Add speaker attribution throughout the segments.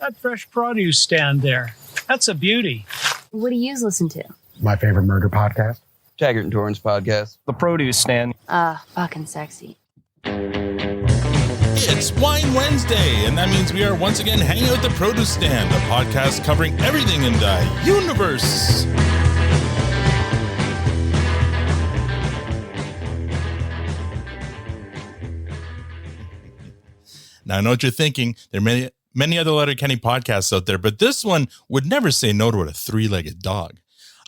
Speaker 1: That fresh produce stand there, that's a beauty.
Speaker 2: What do you listen to?
Speaker 3: My favorite murder podcast.
Speaker 4: Taggart and Torrance podcast.
Speaker 5: The produce stand.
Speaker 2: Fucking sexy.
Speaker 6: It's Wine Wednesday, and that means we are once again hanging out at the Produce Stand, a podcast covering everything in the universe. Now, I know what you're thinking. There are many other Letterkenny podcasts out there, but this one would never say no to a three-legged dog.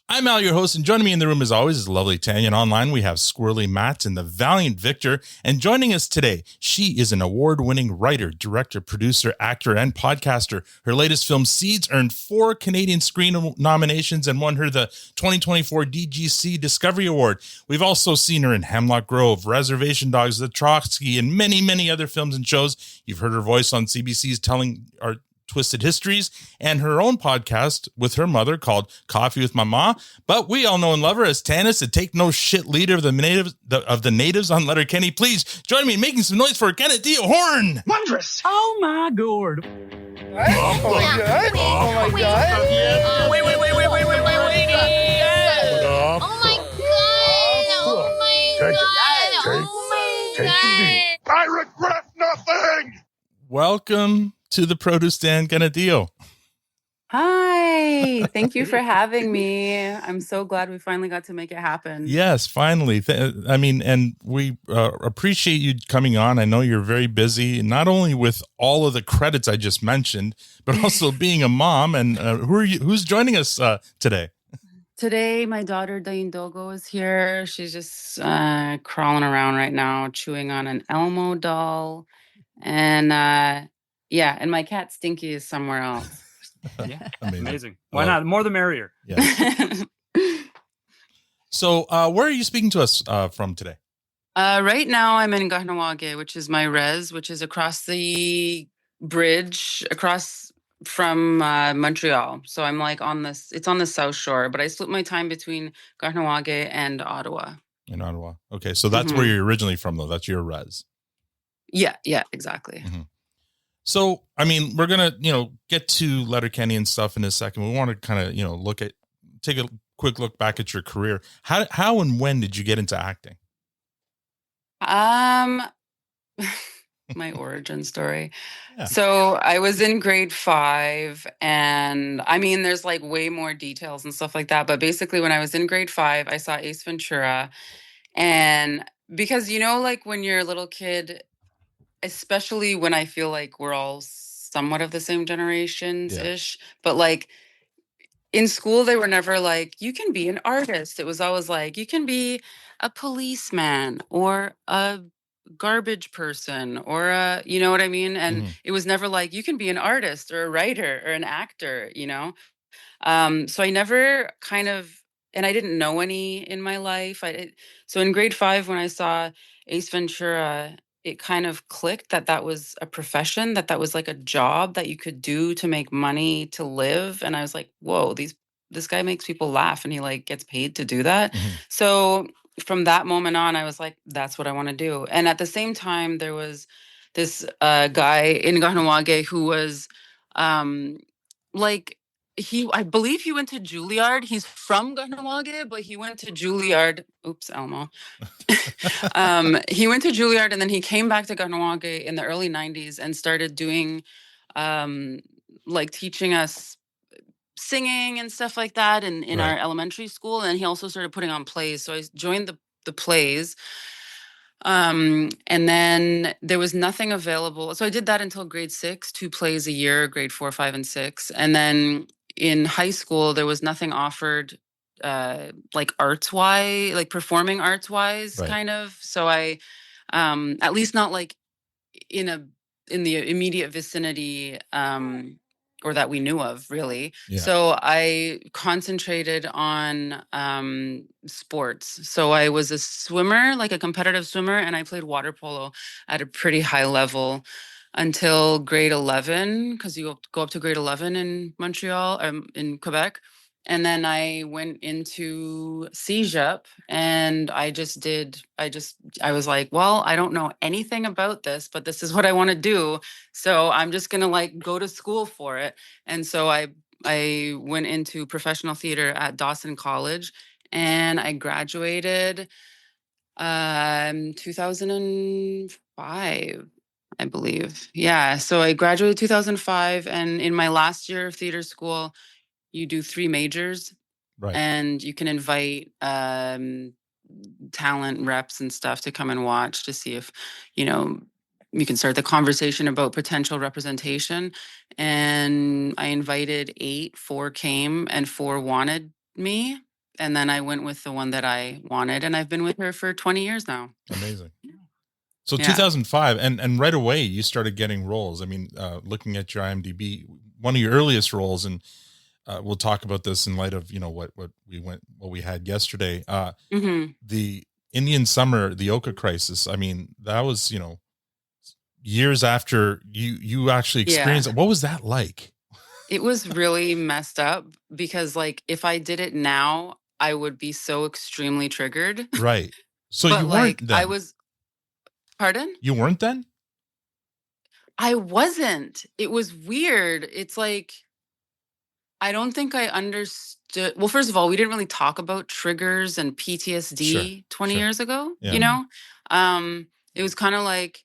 Speaker 6: I'm Al, your host, and joining me in the room as always is lovely Tanya. And online, we have Squirrely Matt and the valiant Victor. And joining us today, she is an award-winning writer, director, producer, actor, and podcaster. Her latest film, Seeds, earned 4 Canadian Screen nominations and won her the 2024 DGC Discovery Award. We've also seen her in Hemlock Grove, Reservation Dogs, The Trotsky, and many, many other films and shows. You've heard her voice on CBC's Telling Our Twisted Histories and her own podcast with her mother called Coffee with My Ma. But we all know and love her as Tanis, the take no shit leader of the natives on Letterkenny. Please join me in making some noise for Kaniehtiio Horn.
Speaker 1: Wondrous.
Speaker 5: Oh my god.
Speaker 4: Oh my god. Oh my god.
Speaker 2: Wait. Oh my god.
Speaker 3: I regret nothing.
Speaker 6: Welcome to the Produce Stand, Kaniehtiio.
Speaker 7: Hi, thank you for having me. I'm so glad we finally got to make it happen.
Speaker 6: Yes, finally. And we appreciate you coming on. I know you're very busy, not only with all of the credits I just mentioned, but also being a mom. And who's joining us today?
Speaker 7: Today, my daughter Daindogo is here. She's just crawling around right now, chewing on an Elmo doll. And and my cat Stinky is somewhere else.
Speaker 5: Yeah,
Speaker 6: Amazing.
Speaker 5: Why not? More the merrier.
Speaker 6: Yeah. So, where are you speaking to us from today?
Speaker 7: Right now, I'm in Kaniehtiio, which is my res, which is across the bridge, across from Montreal. So I'm like it's on the South Shore, but I split my time between Kaniehtiio and Ottawa.
Speaker 6: In Ottawa. Okay, so that's where you're originally from, though. That's your res.
Speaker 7: Yeah, exactly.
Speaker 6: Mm-hmm. So, we're going to, get to Letterkenny and stuff in a second. We want to kind of, take a quick look back at your career. How and when did you get into acting?
Speaker 7: My origin story.
Speaker 6: Yeah.
Speaker 7: So I was in grade 5 and there's like way more details and stuff like that. But basically when I was in grade 5, I saw Ace Ventura. And because, like when you're a little kid, especially when I feel like we're all somewhat of the same generations-ish, but like in school, they were never like, you can be an artist. It was always like, you can be a policeman or a garbage person or you know what I mean? And it was never like, you can be an artist or a writer or an actor, So I never and I didn't know any in my life. So in grade 5, when I saw Ace Ventura, it kind of clicked that was a profession, that was like a job that you could do to make money to live. And I was like, whoa, this guy makes people laugh and he like gets paid to do that. So from that moment on, I was like, that's what I want to do. And at the same time, there was this guy in Kaniehtiio who was I believe he went to Juilliard. He's from Kaniehtiio, but he went to Juilliard. Oops, Elmo. He went to Juilliard and then he came back to Kaniehtiio in the early 90s and started doing, teaching us singing and stuff like that in our elementary school. And he also started putting on plays. So I joined the plays. And then there was nothing available. So I did that until grade 6, 2 plays a year, grade 4, 5, and 6. And then in high school, there was nothing offered, arts-wise, like performing arts-wise, kind of. So I, at least not like in the immediate vicinity, or that we knew of, really. Yeah. So I concentrated on sports. So I was a swimmer, like a competitive swimmer, and I played water polo at a pretty high level until grade 11, because you go up to grade 11 in Montreal, in Quebec. And then I went into CJEP and I was like, well, I don't know anything about this, but this is what I want to do. So I'm just going to like go to school for it. And so I went into professional theater at Dawson College and I graduated 2005, I believe. Yeah. So I graduated 2005 and in my last year of theater school, you do 3 majors.
Speaker 6: Right.
Speaker 7: And you can invite talent reps and stuff to come and watch to see if, you know, you can start the conversation about potential representation. And I invited 8, 4 came and 4 wanted me. And then I went with the one that I wanted. And I've been with her for 20 years now.
Speaker 6: Amazing. So
Speaker 7: Yeah.
Speaker 6: 2005, and right away you started getting roles. I mean, looking at your IMDb, one of your earliest roles, and we'll talk about this in light of, you know, what we had yesterday. The Indian Summer, the Oka Crisis. I mean, that was, you know, years after you actually experienced it. What was that like?
Speaker 7: It was really messed up because, like, if I did it now, I would be so extremely triggered.
Speaker 6: Right. So
Speaker 7: But
Speaker 6: you
Speaker 7: like,
Speaker 6: weren't then.
Speaker 7: I was. Pardon?
Speaker 6: You weren't then?
Speaker 7: I wasn't. It was weird. It's like, I don't think I understood. Well, first of all, we didn't really talk about triggers and PTSD 20 years ago, you know? It was kind of like,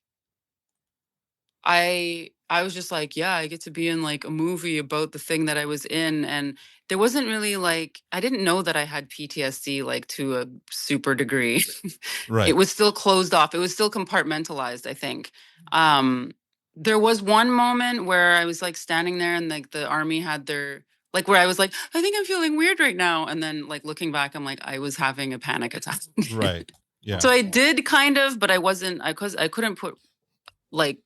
Speaker 7: I was just like, yeah, I get to be in like a movie about the thing that I was in. And there wasn't really like, I didn't know that I had PTSD like to a super degree.
Speaker 6: Right.
Speaker 7: It was still closed off. It was still compartmentalized, I think. There was one moment where I was like standing there and like the army had their, like where I was like, I think I'm feeling weird right now. And then like looking back, I'm like, I was having a panic attack.
Speaker 6: Right. Yeah.
Speaker 7: So I did kind of, but I couldn't put like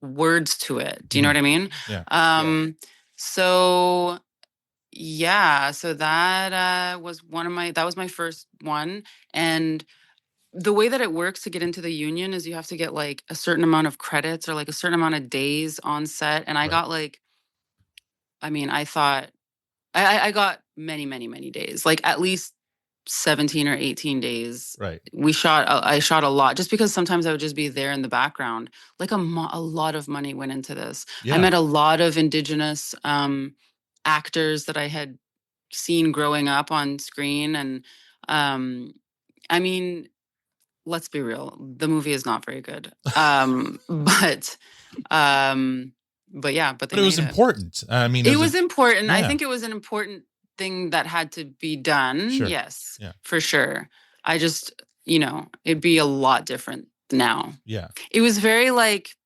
Speaker 7: words to it. Do you know what I mean?
Speaker 6: Yeah.
Speaker 7: So yeah, so that was that was my first one. And the way that it works to get into the union is you have to get like a certain amount of credits or like a certain amount of days on set. And I got like, I mean, I thought I got many, many, many days, like at least 17 or 18 days.
Speaker 6: Right.
Speaker 7: I shot a lot just because sometimes I would just be there in the background. Like a lot of money went into this.
Speaker 6: Yeah.
Speaker 7: I met a lot of Indigenous actors that I had seen growing up on screen. And I mean, let's be real, the movie is not very good. But yeah, but
Speaker 6: it was important. I mean,
Speaker 7: it was important.
Speaker 6: Yeah.
Speaker 7: I think it was an important thing that had to be done.
Speaker 6: Sure.
Speaker 7: Yes,
Speaker 6: yeah,
Speaker 7: for sure. I just, you know, it'd be a lot different now.
Speaker 6: Yeah.
Speaker 7: It was very like,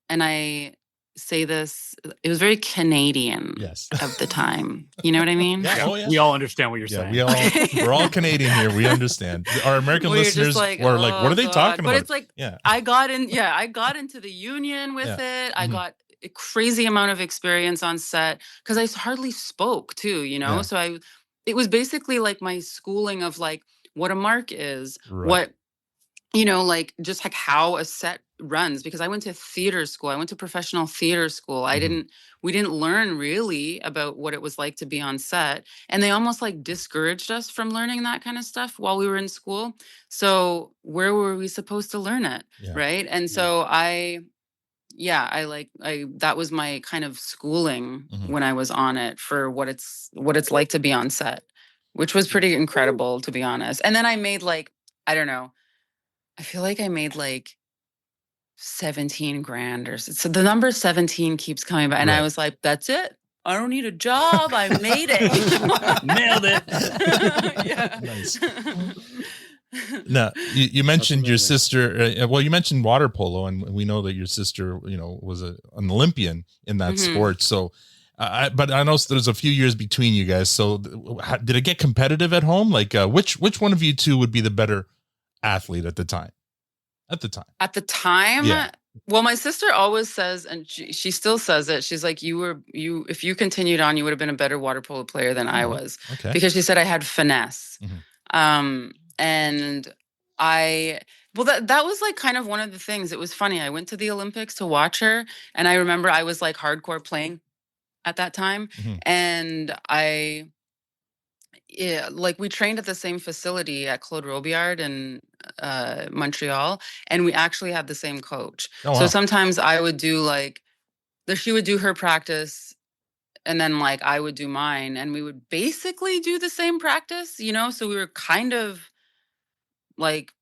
Speaker 7: and I say this, it was very Canadian of the time. You know what I mean?
Speaker 6: Yeah. Oh, yeah.
Speaker 5: We all understand what you're saying.
Speaker 6: We're all Canadian here. We understand. Our American listeners
Speaker 7: like,
Speaker 6: were like, what are they talking about?
Speaker 7: But it's like, I got into the union with it. I got a crazy amount of experience on set because I hardly spoke too, you know? So it was basically like my schooling of like what a mark is, what, you know, like just like how a set runs, because I went to theater school. I went to professional theater school. We didn't learn really about what it was like to be on set. And they almost like discouraged us from learning that kind of stuff while we were in school. So where were we supposed to learn it?
Speaker 6: Yeah.
Speaker 7: Right. And so that was my kind of schooling when I was on it for what it's like to be on set, which was pretty incredible, to be honest. And then I made like, I don't know, I feel like I made like 17 grand or so. The number 17 keeps coming back. And I was like, that's it. I don't need a job. I made it.
Speaker 5: Nailed it.
Speaker 7: Yeah.
Speaker 6: Nice. Now, you mentioned your sister. Well, you mentioned water polo, and we know that your sister, you know, was an Olympian in that sport. So, but I know there's a few years between you guys. So, did it get competitive at home? Like, which one of you two would be the better athlete at the time? At the time, yeah.
Speaker 7: Well, my sister always says, and she still says it. She's like, if you continued on, you would have been a better water polo player than I was.
Speaker 6: Okay.
Speaker 7: Because she said I had finesse. And that was like kind of one of the things. It was funny. I went to the Olympics to watch her, and I remember I was like hardcore playing at that time.
Speaker 6: Mhm.
Speaker 7: And like we trained at the same facility at Claude Robillard in Montreal, and we actually had the same coach.
Speaker 6: Oh,
Speaker 7: So
Speaker 6: wow.
Speaker 7: sometimes I would do like, she would do her practice, and then like I would do mine, and we would basically do the same practice, you know? So we were kind of like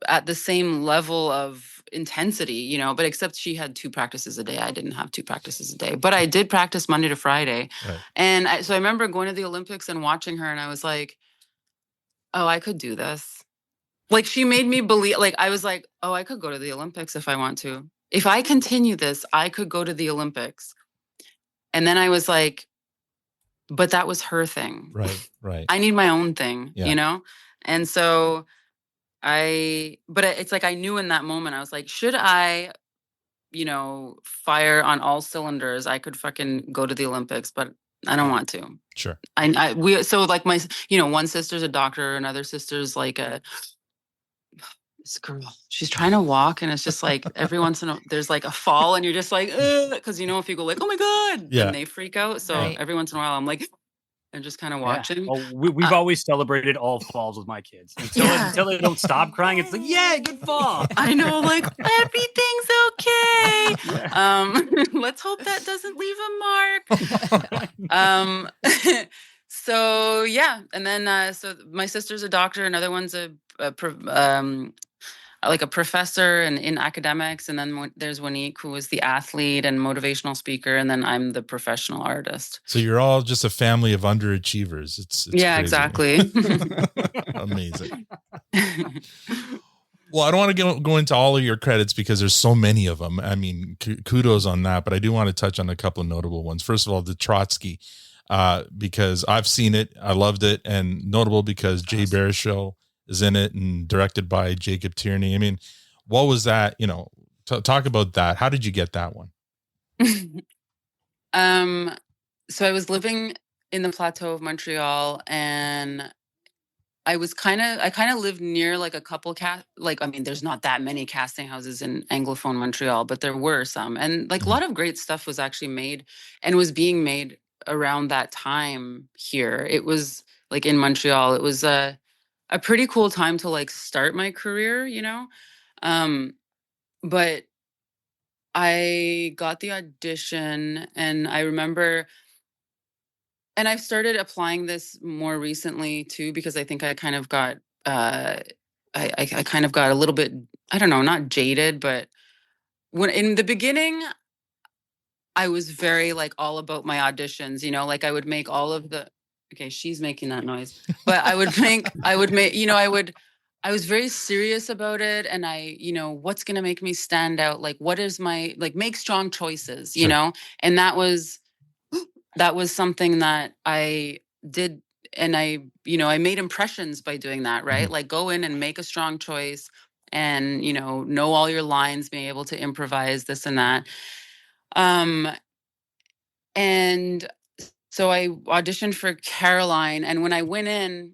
Speaker 7: at the same level of intensity, you know, but except she had 2 practices a day. I didn't have 2 practices a day, but I did practice Monday to Friday.
Speaker 6: Right.
Speaker 7: And so I remember going to the Olympics and watching her, and I was like, oh, I could do this. Like, she made me believe, like, I was like, oh, I could go to the Olympics if I want to. If I continue this, I could go to the Olympics. And then I was like, but that was her thing.
Speaker 6: Right. Right.
Speaker 7: I need my own thing,
Speaker 6: Yeah.
Speaker 7: you know? And so it's like I knew in that moment, I was like, should I, you know, fire on all cylinders, I could fucking go to the Olympics, but I don't want to.
Speaker 6: Sure.
Speaker 7: So like my, you know, one sister's a doctor, another sister's like this girl, she's trying to walk, and it's just like every once in a there's like a fall, and you're just like, because you know, if you go like, oh my God,
Speaker 6: Yeah.
Speaker 7: then they freak out. So
Speaker 2: Right.
Speaker 7: every once in a while, I'm like, I'm just kind of watching.
Speaker 5: Oh, we've always celebrated all falls with my kids until they don't stop crying. It's like, yeah, good fall.
Speaker 7: I know, like everything's okay. Let's hope that doesn't leave a mark. So yeah, and then so my sister's a doctor, another one's like a professor in academics, and then there's Wanique, who was the athlete and motivational speaker, and then I'm the professional artist.
Speaker 6: So you're all just a family of underachievers. It's
Speaker 7: yeah,
Speaker 6: crazy.
Speaker 7: exactly.
Speaker 6: Amazing. Well, I don't want to go into all of your credits because there's so many of them. I mean, kudos on that, but I do want to touch on a couple of notable ones. First of all, the Trotsky, because I've seen it, I loved it, and notable because Jay Baruchel is in it and directed by Jacob Tierney. I mean, what was that? You know, talk about that. How did you get that one?
Speaker 7: So I was living in the plateau of Montreal, and I kind of lived near like a couple I mean, there's not that many casting houses in Anglophone Montreal, but there were some, and like a lot of great stuff was actually made and was being made around that time here. It was like in Montreal, it was a pretty cool time to like start my career, you know? But I got the audition, and I remember, and I've started applying this more recently too, because I think I kind of got, I kind of got a little bit, I don't know, not jaded, but when in the beginning, I was very like all about my auditions, you know, like I would make all of the, okay, she's making that noise, but I would make, you know, I was very serious about it. And you know, what's going to make me stand out? Like, what is like, make strong choices, you
Speaker 6: Sure.
Speaker 7: know? And that was something that I did. And you know, I made impressions by doing that, right?
Speaker 6: Mhm.
Speaker 7: Like go in and make a strong choice and, you know all your lines, being able to improvise this and that. And so I auditioned for Caroline, and when I went in,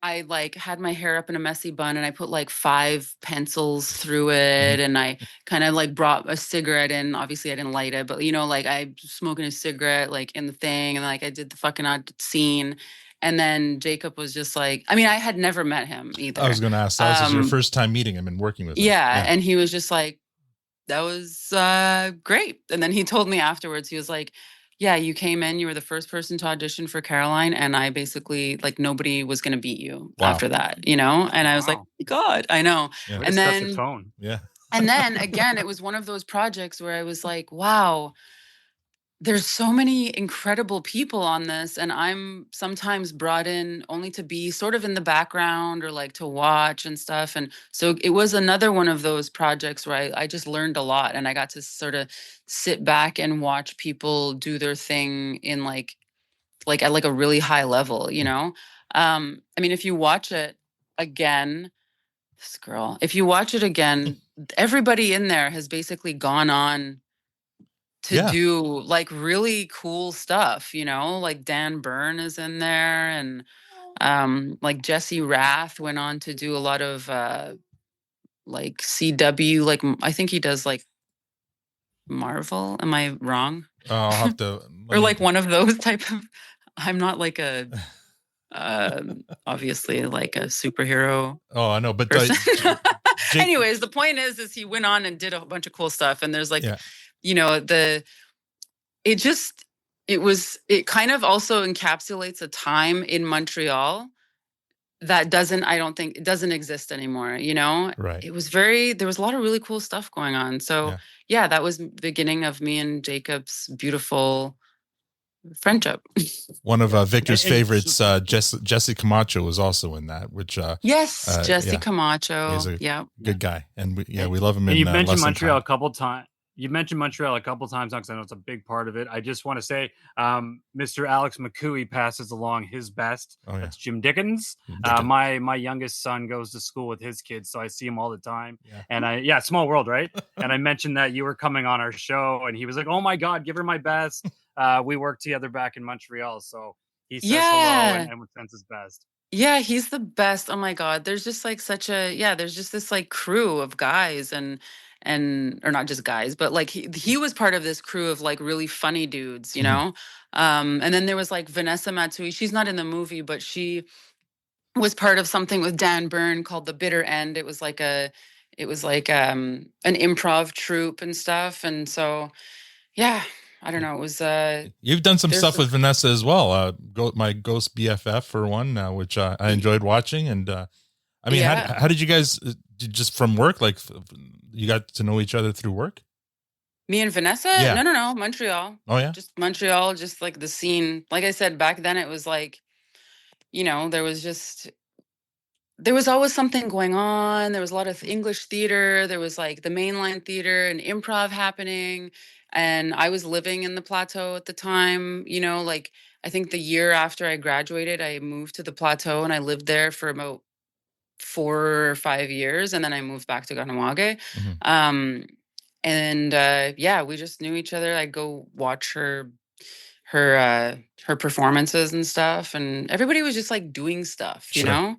Speaker 7: I like had my hair up in a messy bun, and I put like 5 pencils through it, and I kind of like brought a cigarette in. Obviously I didn't light it, but you know, like I smoking a cigarette like in the thing, and like I did the fucking odd scene. And then Jacob was just like, I mean, I had never met him either.
Speaker 6: I was going to ask, that was your first time meeting him and working with him.
Speaker 7: Yeah. And he was just like, that was great. And then he told me afterwards, he was like, yeah, you came in, you were the first person to audition for Caroline, and I basically, like, nobody was going to beat you after that, you know? And I was like, God, I know.
Speaker 6: Yeah.
Speaker 7: And
Speaker 5: Set the
Speaker 7: then,
Speaker 5: tone.
Speaker 6: Yeah.
Speaker 7: and then again, it was one of those projects where I was like, wow, there's so many incredible people on this, and I'm sometimes brought in only to be sort of in the background or like to watch and stuff. And so it was another one of those projects where I just learned a lot, and I got to sort of sit back and watch people do their thing in like at like a really high level, you know? I mean, if you watch it again, if you watch it again, everybody in there has basically gone on to do like really cool stuff, you know, like Dan Byrne is in there, and like Jesse Rath went on to do a lot of like CW, like I think he does like Marvel. Am I wrong?
Speaker 6: I'll have to.
Speaker 7: Or like one of those type of. I'm not like a obviously like a superhero.
Speaker 6: Oh, I know, but
Speaker 7: anyways, the point is he went on and did a bunch of cool stuff, and there's like, you know, it kind of also encapsulates a time in Montreal that I don't think it doesn't exist anymore, you know?
Speaker 6: Right.
Speaker 7: There was a lot of really cool stuff going on. So yeah, that was the beginning of me and Jacob's beautiful friendship.
Speaker 6: One of Victor's favorites, Jesse Camacho, was also in that. Which
Speaker 7: yes, Jesse Camacho.
Speaker 6: He's a good guy, and we love him.
Speaker 5: And you mentioned Montreal a couple times. You mentioned Montreal a couple times because I know it's a big part of it. I just want to say, Mr. Alex McCooey passes along his best.
Speaker 6: Oh, yeah.
Speaker 5: That's Jim Dickens. My youngest son goes to school with his kids, so I see him all the time. Yeah. And small world, right? And I mentioned that you were coming on our show, and he was like, "Oh my God, give her my best." We worked together back in Montreal, so he says hello and sends his best.
Speaker 7: Yeah, he's the best. Oh my God. There's just like there's just this like crew of guys and or not just guys, but like he was part of this crew of like really funny dudes, you know? And then there was like Vanessa Matsui. She's not in the movie, but she was part of something with Dan Byrne called The Bitter End. It was like an improv troupe and stuff. And so, yeah, I don't know. It was
Speaker 6: you've done some stuff with Vanessa as well. My Ghost BFF for one, which I enjoyed watching. And I mean, how did you guys just from work? Like you got to know each other through work?
Speaker 7: Me and Vanessa?
Speaker 6: Yeah.
Speaker 7: No, Montreal.
Speaker 6: Oh yeah,
Speaker 7: just Montreal. Just like the scene. Like I said, back then it was like, you know, there was always something going on. There was a lot of English theater. There was like the mainline theater and improv happening. And I was living in the Plateau at the time, you know, like I think the year after I graduated, I moved to the Plateau and I lived there for about 4 or 5 years. And then I moved back to Kahnawake. We just knew each other. I'd go watch her performances and stuff. And everybody was just like doing stuff, you know?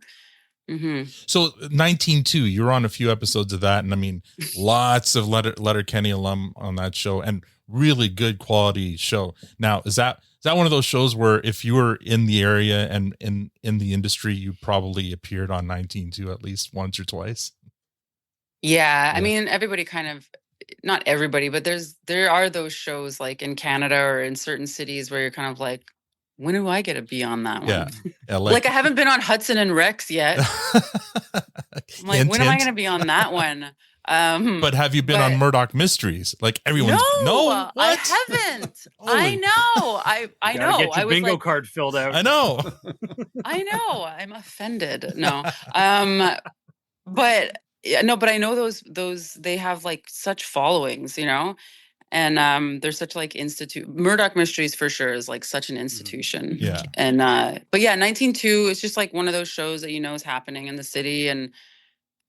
Speaker 7: Mm-hmm.
Speaker 6: So 19.2, you were on a few episodes of that, and I mean, lots of Letterkenny alum on that show, and really good quality show. Now, is that one of those shows where if you were in the area and in the industry, you probably appeared on 19.2 at least once or twice?
Speaker 7: Yeah, I mean, everybody kind of, not everybody, but there are those shows like in Canada or in certain cities where you're kind of like, when do I get to be on that one? Yeah, like I haven't been on Hudson and Rex yet. I'm like, when am I going to be on that one?
Speaker 6: But have you been on Murdoch Mysteries? Like everyone's
Speaker 7: no, what? I haven't. I know. I know.
Speaker 5: Get your bingo card filled out.
Speaker 6: I know.
Speaker 7: I know. I'm offended. No. But I know those they have like such followings, you know. And they're such like Murdoch Mysteries for sure is like such an institution.
Speaker 6: Yeah.
Speaker 7: And but yeah, 19.2 is just like one of those shows that you know is happening in the city, and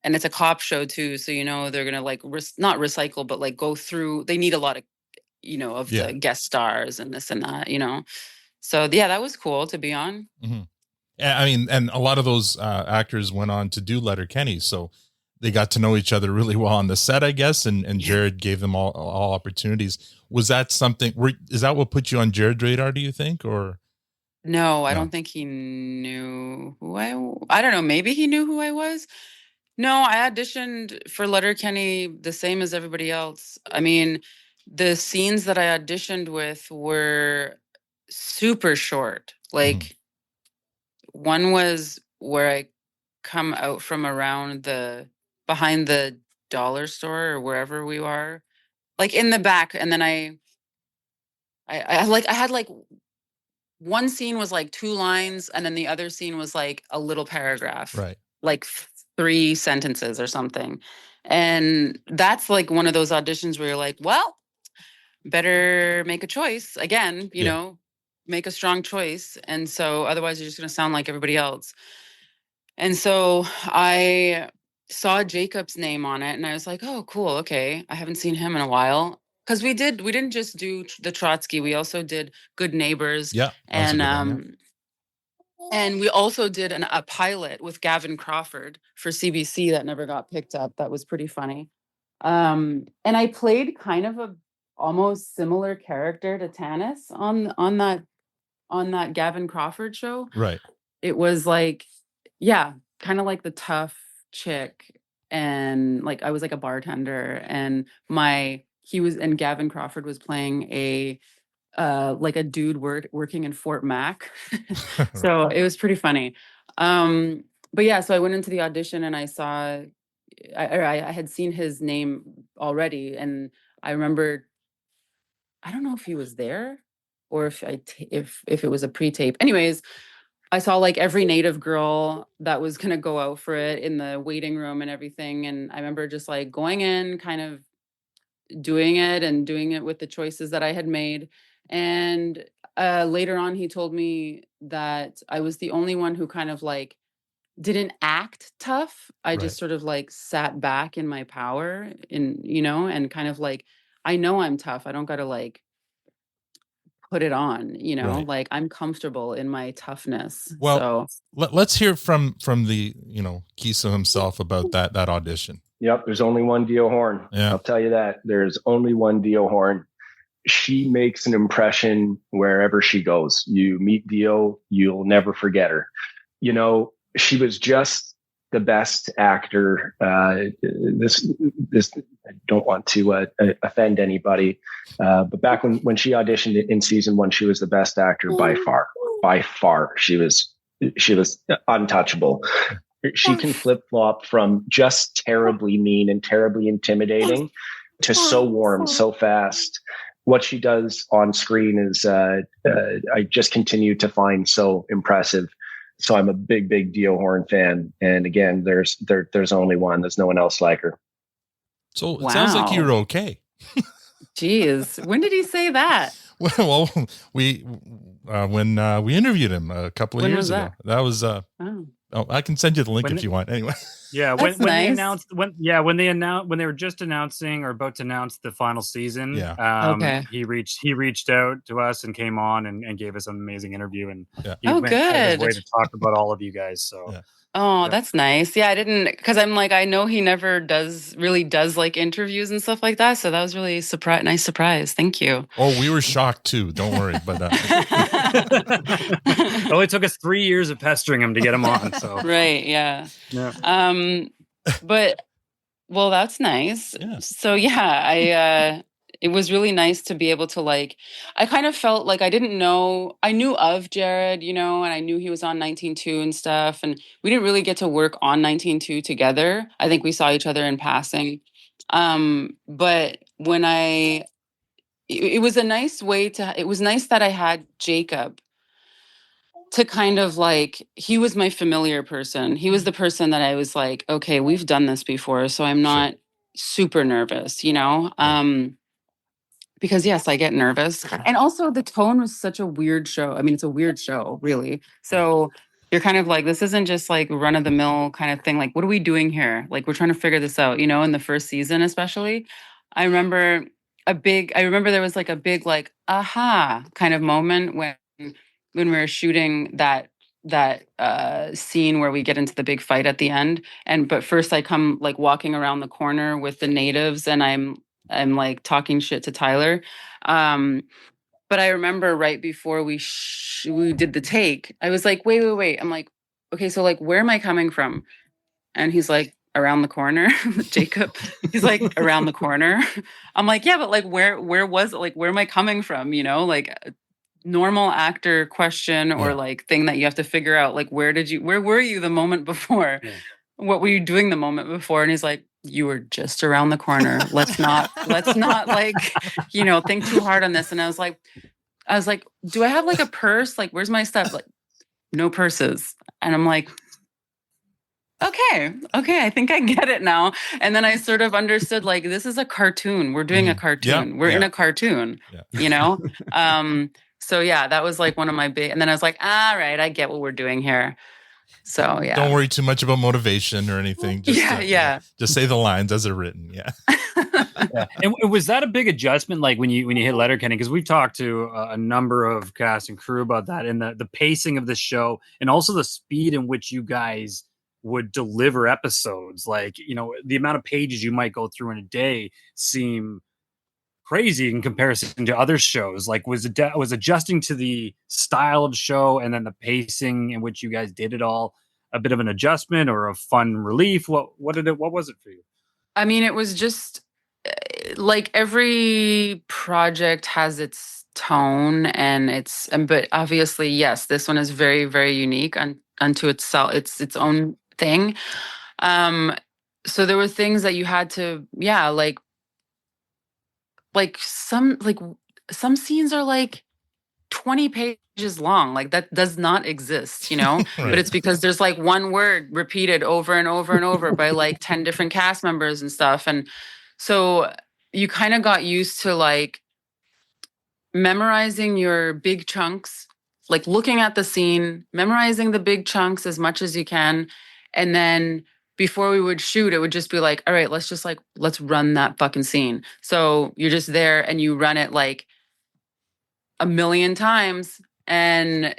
Speaker 7: it's a cop show too, so you know they're gonna like not recycle, but like go through. They need a lot of, you know, of the guest stars and this and that, you know. So yeah, that was cool to be on.
Speaker 6: Mm-hmm. I mean, and a lot of those actors went on to do Letterkenny, so they got to know each other really well on the set, I guess, and Jared gave them all opportunities. Was that something? Is that what put you on Jared's radar, do you think, or?
Speaker 7: No, I don't think he knew who I don't know. Maybe he knew who I was. No, I auditioned for Letterkenny the same as everybody else. I mean, the scenes that I auditioned with were super short. Like one was where I come out from around behind the dollar store or wherever we are, like in the back, and then I had like one scene was like 2 lines, and then the other scene was like a little paragraph,
Speaker 6: right?
Speaker 7: Like 3 sentences or something. And that's like one of those auditions where you're like, well, better make a choice again, you know, make a strong choice, and so otherwise you're just going to sound like everybody else. And so I saw Jacob's name on it and I was like, oh, cool. Okay. I haven't seen him in a while. Cause we didn't just do the Trotsky. We also did Good Neighbors.
Speaker 6: Yeah.
Speaker 7: And we also did a pilot with Gavin Crawford for CBC that never got picked up. That was pretty funny. And I played kind of almost similar character to Tanis on that Gavin Crawford show.
Speaker 6: Right.
Speaker 7: It was like, yeah, kind of like the tough chick, and like I was like a bartender, and Gavin Crawford was playing a like a dude working in Fort Mac. So it was pretty funny. But yeah, so I went into the audition and I had seen his name already, and I remember, I don't know if he was there or if it was a pre-tape. Anyways, I saw like every native girl that was gonna go out for it in the waiting room and everything, and I remember just like going in, kind of doing it with the choices that I had made. And later on, he told me that I was the only one who kind of like didn't act tough. I just
Speaker 6: Right.
Speaker 7: sort of like sat back in my power, and kind of like, I know I'm tough. I don't got to like put it on,
Speaker 6: Right.
Speaker 7: like I'm comfortable in my toughness.
Speaker 6: Well,
Speaker 7: So
Speaker 6: let's hear from the Kiso himself about that audition.
Speaker 8: Yep, there's only one Dio Horn.
Speaker 6: Yeah.
Speaker 8: I'll tell you that. There's only one Dio Horn. She makes an impression wherever she goes. You meet Dio, you'll never forget her. She was just the best actor. This I don't want to offend anybody, but back when she auditioned in season 1, she was the best actor by far. By far, she was untouchable. She can flip flop from just terribly mean and terribly intimidating to so warm, so fast. What she does on screen is I just continue to find so impressive. So I'm a big Dio Horn fan. And again, there's only one. There's no one else like her.
Speaker 6: So it sounds like you're okay.
Speaker 7: Jeez, when did he say that?
Speaker 6: Well, we when we interviewed him a couple of
Speaker 7: When
Speaker 6: years
Speaker 7: was
Speaker 6: ago. That was I can send you the link if you want. Anyway.
Speaker 5: Yeah,
Speaker 7: That's
Speaker 5: when they
Speaker 7: nice.
Speaker 5: announced when they were just announcing or about to announce the final season,
Speaker 7: Okay.
Speaker 5: he reached out to us and came on and gave us an amazing interview, and he
Speaker 7: Oh,
Speaker 5: went out of his
Speaker 7: good.
Speaker 5: way to talk about all of you guys. So
Speaker 6: Yeah.
Speaker 7: Oh,
Speaker 5: Yeah.
Speaker 7: that's nice. Yeah, I didn't, because I'm like, I know he never really does like interviews and stuff like that. So that was really nice surprise. Thank you.
Speaker 6: Oh, we were shocked too. Don't worry. But
Speaker 5: it only took us 3 years of pestering him to get him on. So
Speaker 7: Right. Yeah.
Speaker 5: yeah.
Speaker 7: But well, that's nice.
Speaker 6: Yeah.
Speaker 7: So yeah, it was really nice to be able to like, I kind of felt like I knew of Jared, and I knew he was on 19.2 and stuff. And we didn't really get to work on 19.2 together. I think we saw each other in passing. But when it was a nice way it was nice that I had Jacob to kind of like, he was my familiar person. He was the person that I was like, okay, we've done this before, so I'm not super nervous, because yes, I get nervous. And also the tone was such a weird show. I mean, it's a weird show, really. So you're kind of like, this isn't just like run of the mill kind of thing. Like, what are we doing here? Like, we're trying to figure this out, in the first season, especially. I remember there was like a big, like, aha kind of moment when we were shooting that scene where we get into the big fight at the end. But first I come like walking around the corner with the natives, and I'm like talking shit to Tyler. But I remember right before we did the take, I was like, wait. I'm like, okay, so like, where am I coming from? And he's like, around the corner. Jacob, he's like, around the corner. I'm like, yeah, but like, where was it? Like, where am I coming from? Like a normal actor question or like thing that you have to figure out. Like, where were you the moment before? Yeah. What were you doing the moment before? And he's like, you were just around the corner. Let's not like, think too hard on this. And I was like, do I have like a purse? Like, where's my stuff? Like, no purses. And I'm like, okay, I think I get it now. And then I sort of understood, like, this is a cartoon. We're doing a cartoon. We're in a cartoon, So yeah, that was like one of my big, and then I was like, all right, I get what we're doing here. So yeah.
Speaker 6: Don't worry too much about motivation or anything. Just just say the lines as they're written. Yeah.
Speaker 5: Yeah. And was that a big adjustment, like when you hit Letterkenny? Because we've talked to a number of cast and crew about that, and the pacing of the show, and also the speed in which you guys would deliver episodes. Like, the amount of pages you might go through in a day seem crazy in comparison to other shows. Like, was adjusting to the style of show and then the pacing in which you guys did it all a bit of an adjustment or a fun relief? What was it for you?
Speaker 7: I mean, it was just like every project has its tone but obviously, yes, this one is very, very unique unto itself. It's its own thing. So there were things that you had to, some scenes are like 20 pages long. Like that does not exist,
Speaker 6: Right.
Speaker 7: But it's because there's like one word repeated over and over and over by like 10 different cast members and stuff. And so you kind of got used to like memorizing your big chunks, like looking at the scene, memorizing the big chunks as much as you can. And then before we would shoot, it would just be like, all right, let's run that fucking scene. So you're just there and you run it like a million times. And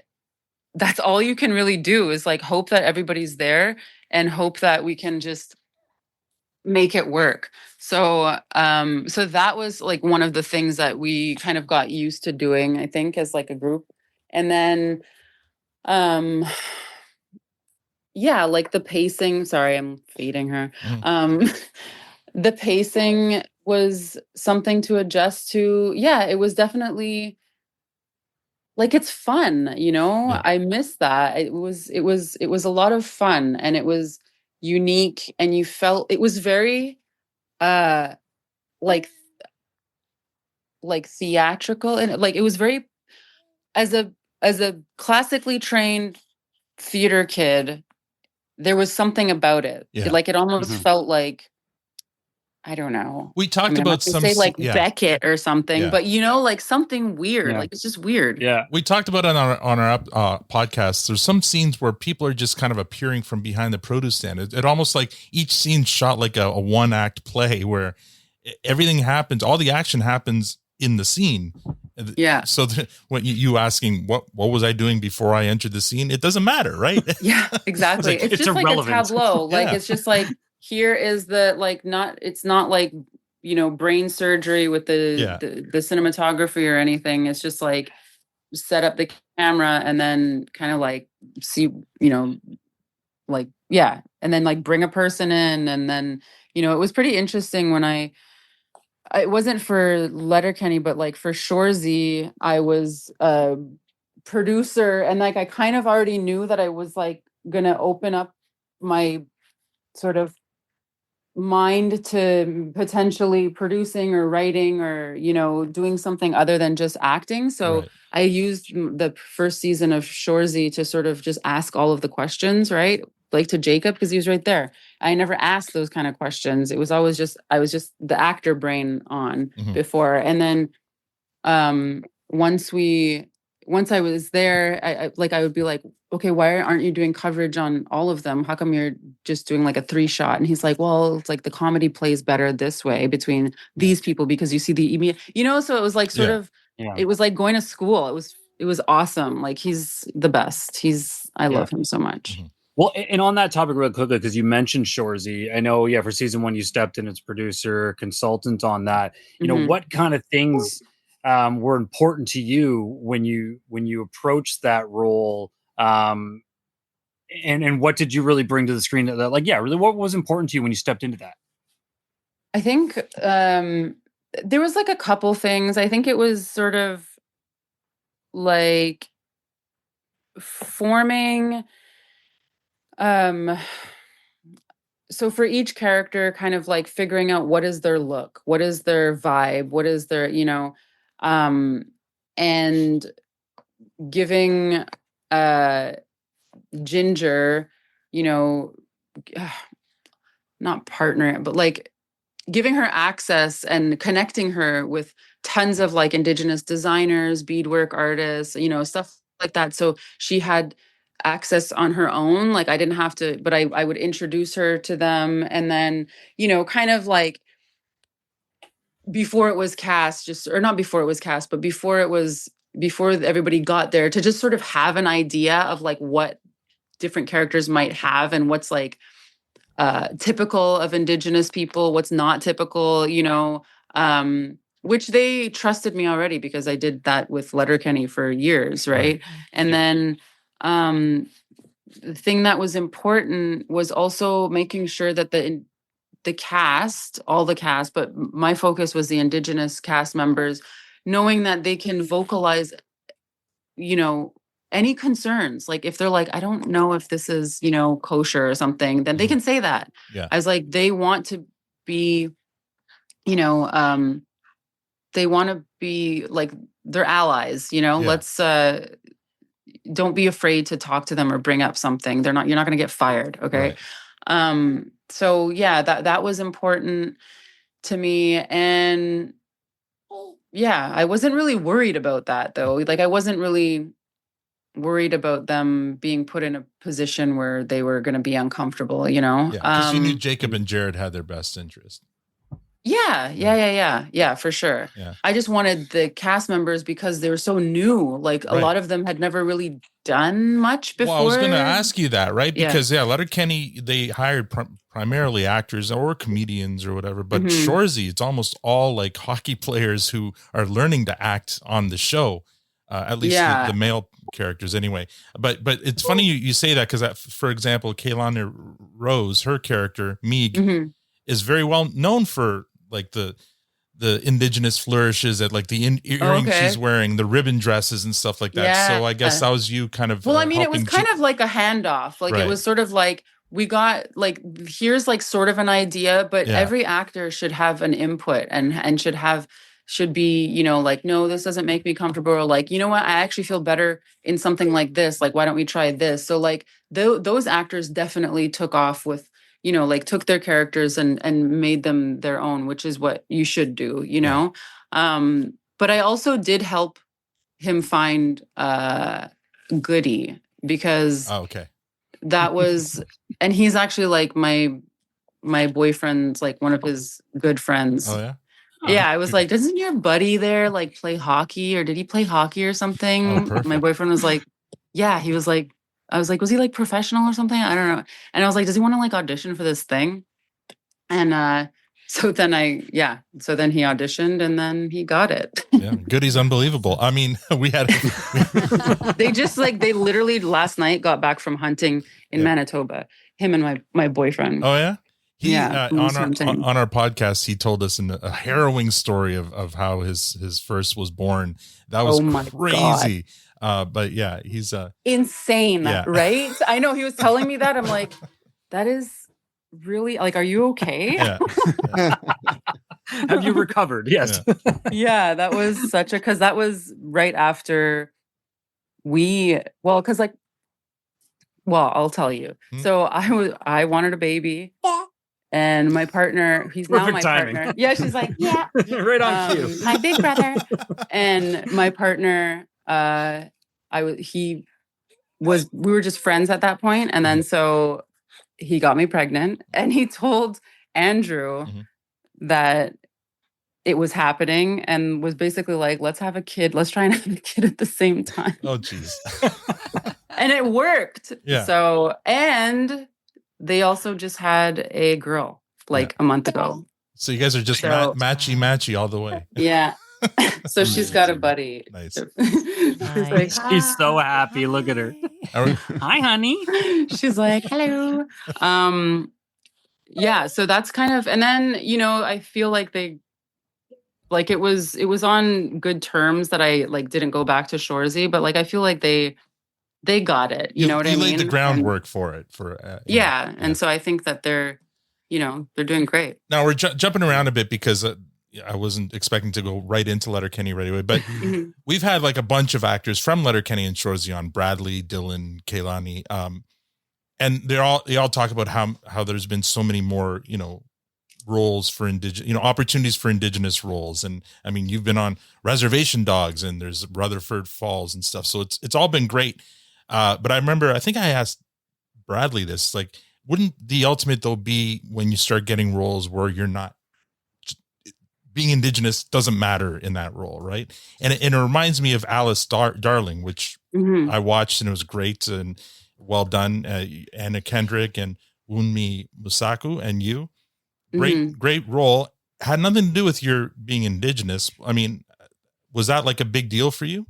Speaker 7: that's all you can really do is like hope that everybody's there and hope that we can just make it work. So so that was like one of the things that we kind of got used to doing, I think, as like a group. And then yeah, like the pacing, sorry, I'm feeding her. The pacing was something to adjust to. Yeah, it was definitely like it's fun,
Speaker 6: Yeah.
Speaker 7: I miss that. It was a lot of fun and it was unique and you felt it was very like theatrical and like it was very as a classically trained theater kid, there was something about it.
Speaker 6: Yeah.
Speaker 7: Like it almost felt like I don't know.
Speaker 6: We talked
Speaker 7: I'm
Speaker 6: about
Speaker 7: not gonna say like Beckett or something,
Speaker 6: Yeah.
Speaker 7: but like something weird.
Speaker 5: Yeah.
Speaker 7: Like it's just weird.
Speaker 5: Yeah.
Speaker 6: We talked about it on our podcast. There's some scenes where people are just kind of appearing from behind the produce stand. It almost like each scene shot like a one act play where everything happens, all the action happens in the scene.
Speaker 7: Yeah.
Speaker 6: So when you asking what was I doing before I entered the scene, it doesn't matter, right?
Speaker 7: Yeah, exactly.
Speaker 5: It's
Speaker 7: It's just like a
Speaker 5: irrelevant.
Speaker 7: tableau. Like
Speaker 6: Yeah.
Speaker 7: it's just like here is the like it's not like brain surgery with the cinematography or anything. It's just like set up the camera and then kind of like see like and then like bring a person in and then it was pretty interesting when it wasn't for Letterkenny, but like for Shoresy, I was a producer and like I kind of already knew that I was like gonna open up my sort of mind to potentially producing or writing or doing something other than just acting. So
Speaker 6: Right.
Speaker 7: I used the first season of Shoresy to sort of just ask all of the questions, right? Like to Jacob, because he was right there. I never asked those kind of questions. It was always just I was just the actor brain on before. And then once I was there, I would be like, okay, why aren't you doing coverage on all of them? How come you're just doing like a 3-shot? And he's like, well, it's like the comedy plays better this way between these people because you see the immediate, so it was like sort of, it was like going to school. It was awesome. Like he's the best. I love him so much.
Speaker 5: Well, and on that topic real quickly, because you mentioned Shoresy, I know, for season 1, you stepped in as producer, consultant on that. What kind of things were important to you when you approached that role? And what did you really bring to the screen that really what was important to you when you stepped into that?
Speaker 7: I think there was like a couple things. I think it was sort of like forming so for each character kind of like figuring out what is their look, what is their vibe, what is their and giving Ginger not partner but like giving her access and connecting her with tons of like Indigenous designers, beadwork artists, stuff like that. So she had access on her own. Like I didn't have to, but I would introduce her to them. And then, kind of like before it was cast, not before it was cast, but before everybody got there to just sort of have an idea of like what different characters might have and what's like typical of Indigenous people, what's not typical, which they trusted me already because I did that with Letterkenny for years, right? And then the thing that was important was also making sure that the cast, all the cast, but my focus was the Indigenous cast members, knowing that they can vocalize, any concerns. Like if they're like, I don't know if this is, kosher or something, then they can say that.
Speaker 6: Yeah.
Speaker 7: I was like, they want to be, they want to be like, they're allies, let's, don't be afraid to talk to them or bring up something. You're not going to get fired. Okay. Right. So yeah, that was important to me. And yeah, I wasn't really worried about that though. Like I wasn't really worried about them being put in a position where they were going to be uncomfortable,
Speaker 6: Yeah, because you knew Jacob and Jared had their best interest.
Speaker 7: Yeah, for sure.
Speaker 6: Yeah.
Speaker 7: I just wanted the cast members because they were so new. Like a lot of them had never really done much before.
Speaker 6: Well, I was going to ask you that, right? Because Letterkenny, they hired primarily actors or comedians or whatever, but Shoresy, it's almost all like hockey players who are learning to act on the show. At least the male characters anyway. But it's funny you say that because, for example, Kaylani Rose, her character, Meeg, is very well known for like the Indigenous flourishes at like the earrings she's wearing, the ribbon dresses and stuff like that. Yeah. So I guess that was you kind of.
Speaker 7: Well, I mean, it was kind of like a handoff. Like it was sort of like, we got like, here's like sort of an idea, but every actor should have an input and should be, like, no, this doesn't make me comfortable. Or like, you know what, I actually feel better in something like this. Like, why don't we try this? So like those actors definitely took off with, like took their characters and made them their own, which is what you should do, but I also did help him find Goody because that was, and he's actually like my boyfriend's like one of his good friends.
Speaker 6: Oh yeah.
Speaker 7: Yeah, I was like, doesn't your buddy there like play hockey, or did he play hockey or something? My boyfriend was like, yeah, he was like, I was like, was he like professional or something? I don't know. And I was like, does he want to like audition for this thing? And so then he auditioned and then he got it.
Speaker 6: Yeah, Goody's unbelievable. I mean, we had
Speaker 7: they literally last night got back from hunting in Manitoba, him and my boyfriend.
Speaker 6: Oh yeah? On our podcast, he told us a harrowing story of how his first was born. That was crazy. But yeah, he's
Speaker 7: insane, right? I know, he was telling me that. I'm like, that is really like, are you okay?
Speaker 6: Yeah.
Speaker 5: Have you recovered? Yes.
Speaker 7: Yeah, that was because that was right after I'll tell you. So I wanted a baby. Yeah. And my partner, he's now my partner. Yeah, she's like, yeah.
Speaker 5: Right on cue.
Speaker 7: My big brother. And my partner, we were just friends at that point. And then so he got me pregnant and he told Andrew that it was happening and was basically like, let's have a kid. Let's try and have a kid at the same time.
Speaker 6: Oh, geez.
Speaker 7: And it worked.
Speaker 6: Yeah.
Speaker 7: So, and they also just had a girl like a month ago.
Speaker 6: So you guys are just matchy all the way.
Speaker 7: Yeah. So she's got a buddy.
Speaker 6: Nice.
Speaker 7: Like,
Speaker 5: she's so happy. Look at her. Hi, honey.
Speaker 7: She's like, hello. Yeah. So that's kind of, and then, I feel like it was on good terms that I like didn't go back to Shoresy, but like I feel like they got it. You know what I mean?
Speaker 6: You laid the groundwork for it.
Speaker 7: And so I think that they're doing great.
Speaker 6: Now we're jumping around a bit because I wasn't expecting to go right into Letterkenny right away, but we've had like a bunch of actors from Letterkenny and Shoresy on, Bradley, Dylan, Kaylani, and they all talk about how there's been so many more roles for opportunities for Indigenous roles. And I mean, you've been on Reservation Dogs and there's Rutherford Falls and stuff, so it's all been great. But I remember, I think I asked Bradley this, like, wouldn't the ultimate though be when you start getting roles where you're not being Indigenous doesn't matter in that role, right? And it reminds me of Alice Darling, which I watched and it was great and well done. Anna Kendrick and Wunmi Musaku and you, great role. had nothing to do with your being Indigenous. I mean, was that like a big deal for you?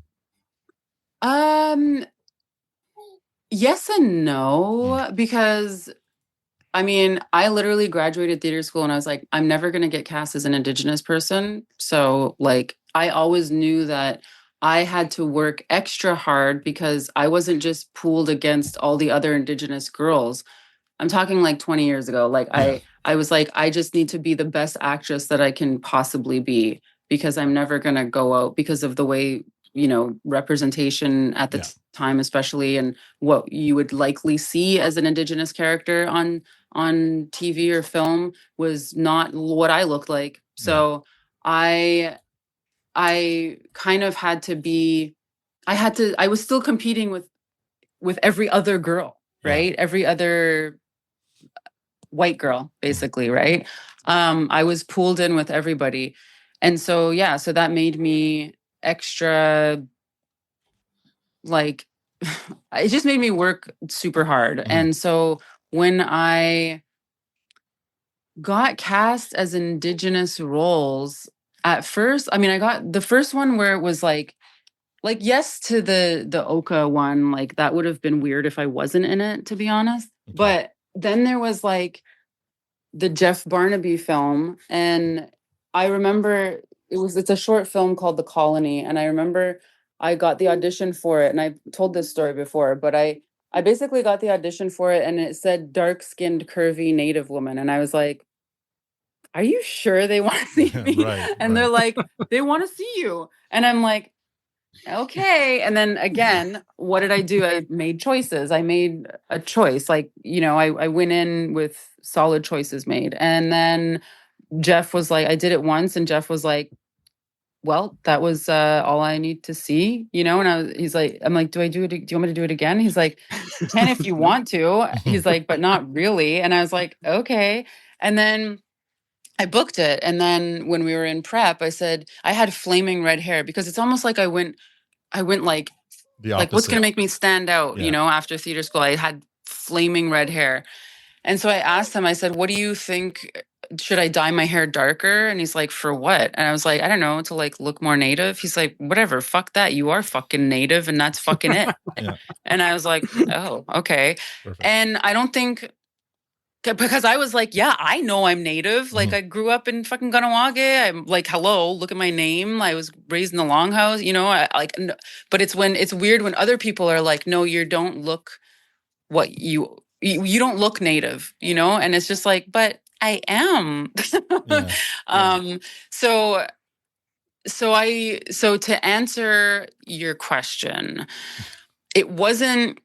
Speaker 7: Yes and no, because I mean, I literally graduated theater school and I was like, I'm never going to get cast as an Indigenous person. So, like, I always knew that I had to work extra hard because I wasn't just pooled against all the other Indigenous girls. I'm talking like 20 years ago. Like, I was like, I just need to be the best actress that I can possibly be because I'm never going to go out because of the way, representation at the time, especially, and what you would likely see as an Indigenous character on TV or film was not what I looked like. So I kind of had to be, I was still competing with every other girl, right? Every other white girl, basically, right? I was pulled in with everybody. And so, so that made me extra, like, it just made me work super hard. And so when I got cast as Indigenous roles, at first, I mean, I got the first one where it was like yes to the Oka one, like that would have been weird if I wasn't in it, to be honest. Okay. But then there was like the Jeff Barnaby film, and I remember it's a short film called The Colony, and I remember I got the audition for it, and I've told this story before, but I basically got the audition for it and it said dark-skinned, curvy Native woman, and I was like, are you sure they want to see me? And they're like, they want to see you. And I'm like, okay. And then again, what did I do? I made choices. I made a choice. Like, I went in with solid choices made. And then Jeff was like, I did it once. And Jeff was like, well, that was all I need to see, and he's like, I'm like, do you want me to do it again? He's like, you can if you want to. He's like, but not really. And I was like, okay. And then I booked it. And then when we were in prep, I said, I had flaming red hair because it's almost like I went like what's going to make me stand out, after theater school. I had flaming red hair. And so I asked him, I said, what do you think? Should I dye my hair darker? And he's like, for what? And I was like, I don't know, to like look more Native. He's like, whatever, fuck that. You are fucking Native and that's fucking it. And I was like, oh, okay. Perfect. And I don't think, because I was like, yeah, I know I'm Native. Like, I grew up in fucking Kaniehtiio. I'm like, hello, look at my name. I was raised in the Longhouse, but it's weird when other people are like, no, you don't look what you don't look Native, and it's just like, but I am. So to answer your question, it wasn't,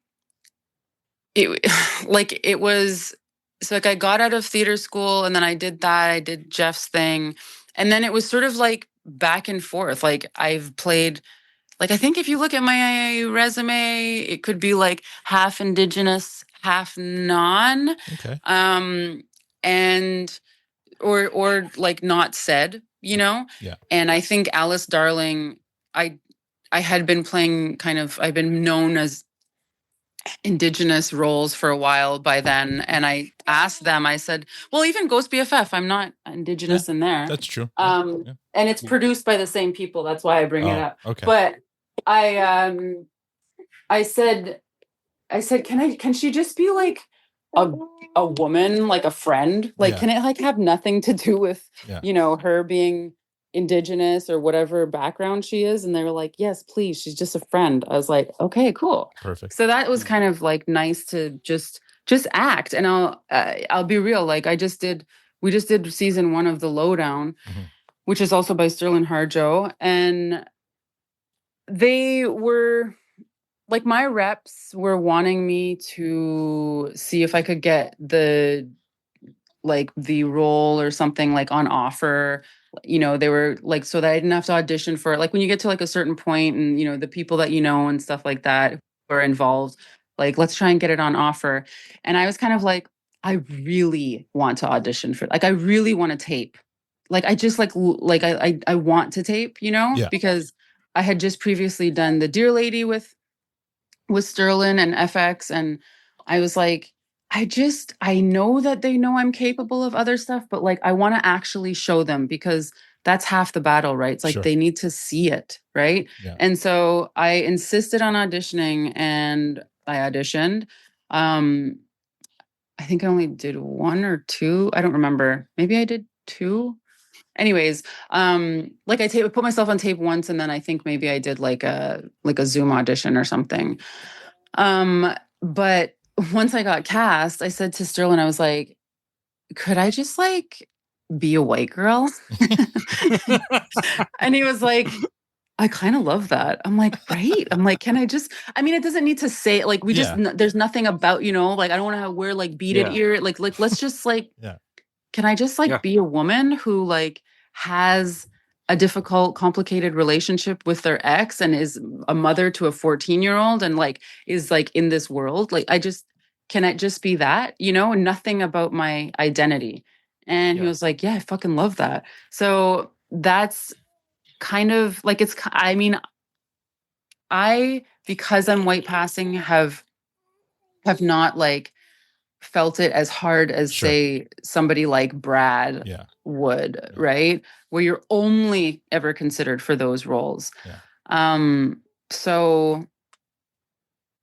Speaker 7: it was, so like I got out of theater school and then I did Jeff's thing. And then it was sort of like back and forth. Like I've played, like, I think if you look at my resume, it could be like half Indigenous, half non.
Speaker 6: Okay.
Speaker 7: And, or like not said, Yeah. And I think Alice Darling, I had been playing I've been known as Indigenous roles for a while by then, and I asked them, I said, well, even Ghost BFF, I'm not Indigenous in there.
Speaker 6: That's true.
Speaker 7: And it's produced by the same people. That's why I bring it up.
Speaker 6: Okay.
Speaker 7: But I said, can she just be like a woman, like a friend? Like, can it like have nothing to do with, her being Indigenous or whatever background she is? And they were like, yes, please, she's just a friend. I was like, okay, cool.
Speaker 6: Perfect.
Speaker 7: So that was kind of like nice to just act. And I'll be real. Like we just did season 1 of The Lowdown, which is also by Sterling Harjo. And they were like, my reps were wanting me to see if I could get the role or something like on offer. They were like, so that I didn't have to audition for it. Like when you get to like a certain point and, the people that and stuff like that who are involved, like, let's try and get it on offer. And I was kind of like, I really want to audition for, like, I really want to tape. Like, I just I want to tape, because I had just previously done The Dear Lady with Sterling and FX. And I was like, I know that they know I'm capable of other stuff, but like I want to actually show them, because that's half the battle, right? It's like
Speaker 6: Sure.
Speaker 7: they need to see it, right?
Speaker 6: Yeah.
Speaker 7: And so I insisted on auditioning, and I auditioned. I think I only did 1 or 2. I don't remember. Maybe I did 2. Anyways, like I put myself on tape once, and then I think maybe I did like a Zoom audition or something. But once I got cast, I said to Sterling, I was like, could I just like be a white girl? And he was like, I kind of love that. I'm like, right. I'm like, can I just, I mean, it doesn't need to say like, we just, there's nothing about, like, I don't want to wear like beaded ear. Like, let's just like, can I just like be a woman who like has a difficult, complicated relationship with their ex and is a mother to a 14-year-old and like is like in this world? Like, can it just be that, nothing about my identity? And he was like, yeah, I fucking love that. So that's kind of like, because I'm white passing have not like felt it as hard as say somebody like Brad would, right? Where you're only ever considered for those roles. So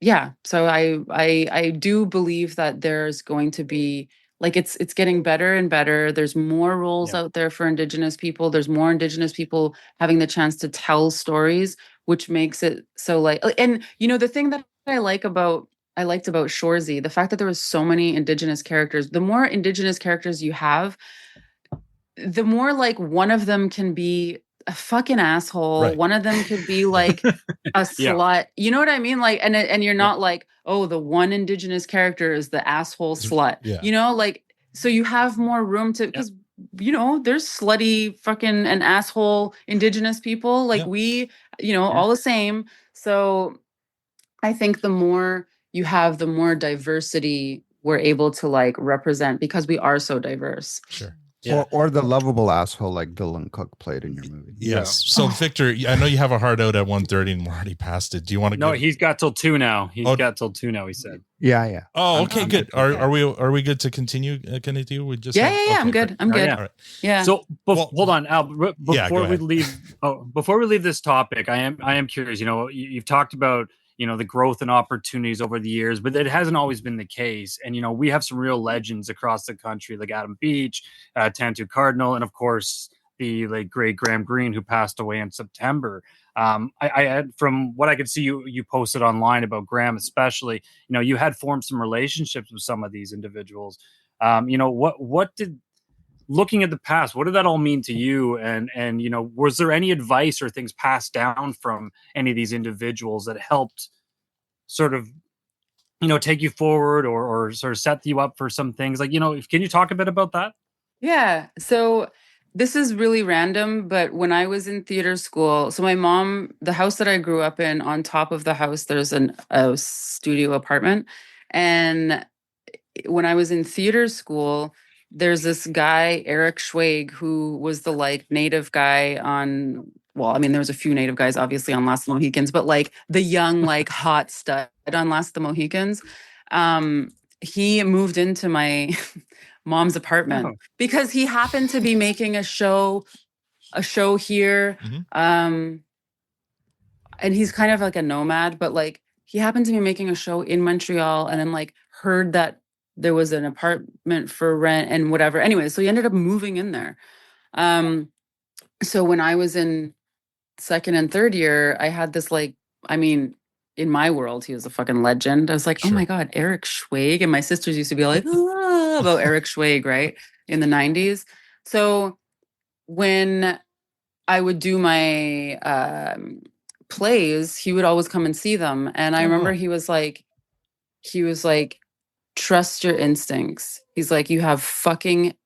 Speaker 7: I do believe that there's going to be like it's getting better and better. There's more roles out there for Indigenous people. There's more Indigenous people having the chance to tell stories, which makes it so like, and the thing that I liked about Shoresy, the fact that there was so many Indigenous characters. The more Indigenous characters you have, the more like one of them can be a fucking asshole. Right. One of them could be like a slut. You know what I mean? Like, and you're not like, oh, the one Indigenous character is the asshole slut. Like, so you have more room to, because there's slutty fucking and asshole Indigenous people. Like we, all the same. So I think the more you have, the more diversity we're able to like represent, because we are so diverse.
Speaker 6: Sure.
Speaker 4: Yeah. Or the lovable asshole like Dylan Cook played in your movie.
Speaker 6: Yes. So Victor, I know you have a hard out at 1:30 and we're already past it. Do you want to?
Speaker 5: No, he's got till 2 now. He's got till 2 now. He said.
Speaker 4: Yeah.
Speaker 6: Oh, okay, good. Are we good to continue, Kaniehtiio? We just
Speaker 7: I'm good. I'm good.
Speaker 5: Yeah.
Speaker 7: All right. Yeah.
Speaker 5: So hold on, Al. Before we leave this topic, I am curious. You've talked about the growth and opportunities over the years, but it hasn't always been the case. And, we have some real legends across the country, like Adam Beach, Tantu Cardinal, and of course, the late great Graham Greene, who passed away in September. I had, from what I could see, you posted online about Graham, especially, you had formed some relationships with some of these individuals. What did, looking at the past, what did that all mean to you? And was there any advice or things passed down from any of these individuals that helped sort of, take you forward or sort of set you up for some things? Like, can you talk a bit about that?
Speaker 7: Yeah. So this is really random, but when I was in theater school, so my mom, the house that I grew up in, on top of the house, there's a studio apartment. And when I was in theater school, there's this guy, Eric Schwag, who was the like native guy on, well, I mean, there was a few native guys obviously on Last of the Mohicans, but like the young, like hot stud on Last of the Mohicans. He moved into my mom's apartment because he happened to be making a show here. And he's kind of like a nomad, but like he happened to be making a show in Montreal and then like heard that there was an apartment for rent and whatever. Anyway, so he ended up moving in there. So when I was in second and third year, I had this like, I mean, in my world, he was a fucking legend. I was like, oh my God, Eric Schwag. And my sisters used to be like, about Eric Schwag, right? In the 90s. So when I would do my plays, he would always come and see them. And I remember he was like, trust your instincts. He's like, you have fucking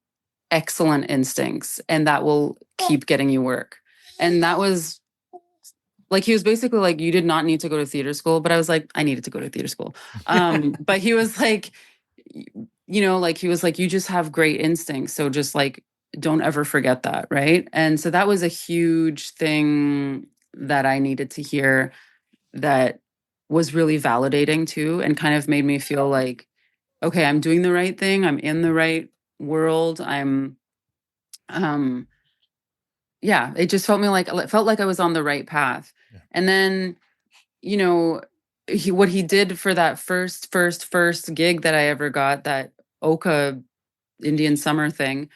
Speaker 7: excellent instincts and that will keep getting you work. And that was like, he was basically like, you did not need to go to theater school. But I was like, I needed to go to theater school. But he was like, like, he was like, you just have great instincts. So just like, don't ever forget that. Right. And so that was a huge thing that I needed to hear, that was really validating too, and kind of made me feel like, okay, I'm doing the right thing. I'm in the right world. Yeah, it just felt like I was on the right path.
Speaker 6: Yeah.
Speaker 7: And then, you know, what he did for that first gig that I ever got, that Oka Indian summer thing,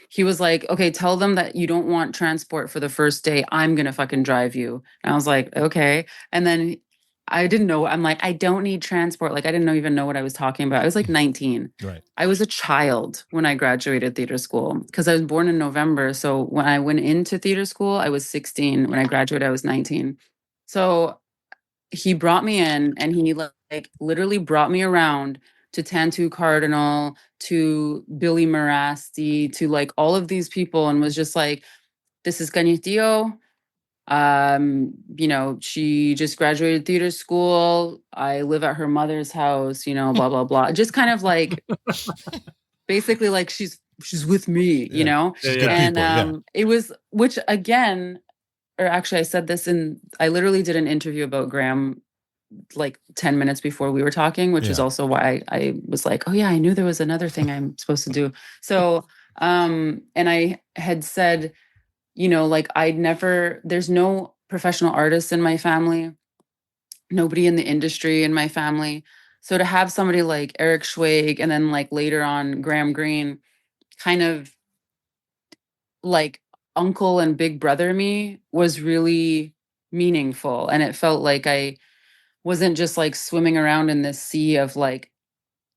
Speaker 7: he was like, okay, tell them that you don't want transport for the first day. I'm going to fucking drive you. And I was like, okay. And then I didn't know. I'm like, I don't need transport. Like, I didn't even know what I was talking about. I was like 19.
Speaker 6: Right.
Speaker 7: I was a child when I graduated theater school because I was born in November. So when I went into theater school, I was 16. When I graduated, I was 19. So he brought me in and he like literally brought me around to Tantu Cardinal, to Billy Marasti, to like all of these people, and was just like, this is Kaniehtiio. She just graduated theater school. I live at her mother's house, blah, blah, blah. Just kind of like basically like she's with me,
Speaker 6: Yeah. She's good
Speaker 7: and
Speaker 6: people,
Speaker 7: it was, which again, or actually I said this I literally did an interview about Graham like 10 minutes before we were talking, which is also why I was like, oh yeah, I knew there was another thing I'm supposed to do. So, and I had said, like there's no professional artists in my family, nobody in the industry in my family. So to have somebody like Eric Schweig and then like later on Graham Greene kind of like uncle and big brother me was really meaningful. And it felt like I wasn't just like swimming around in this sea of like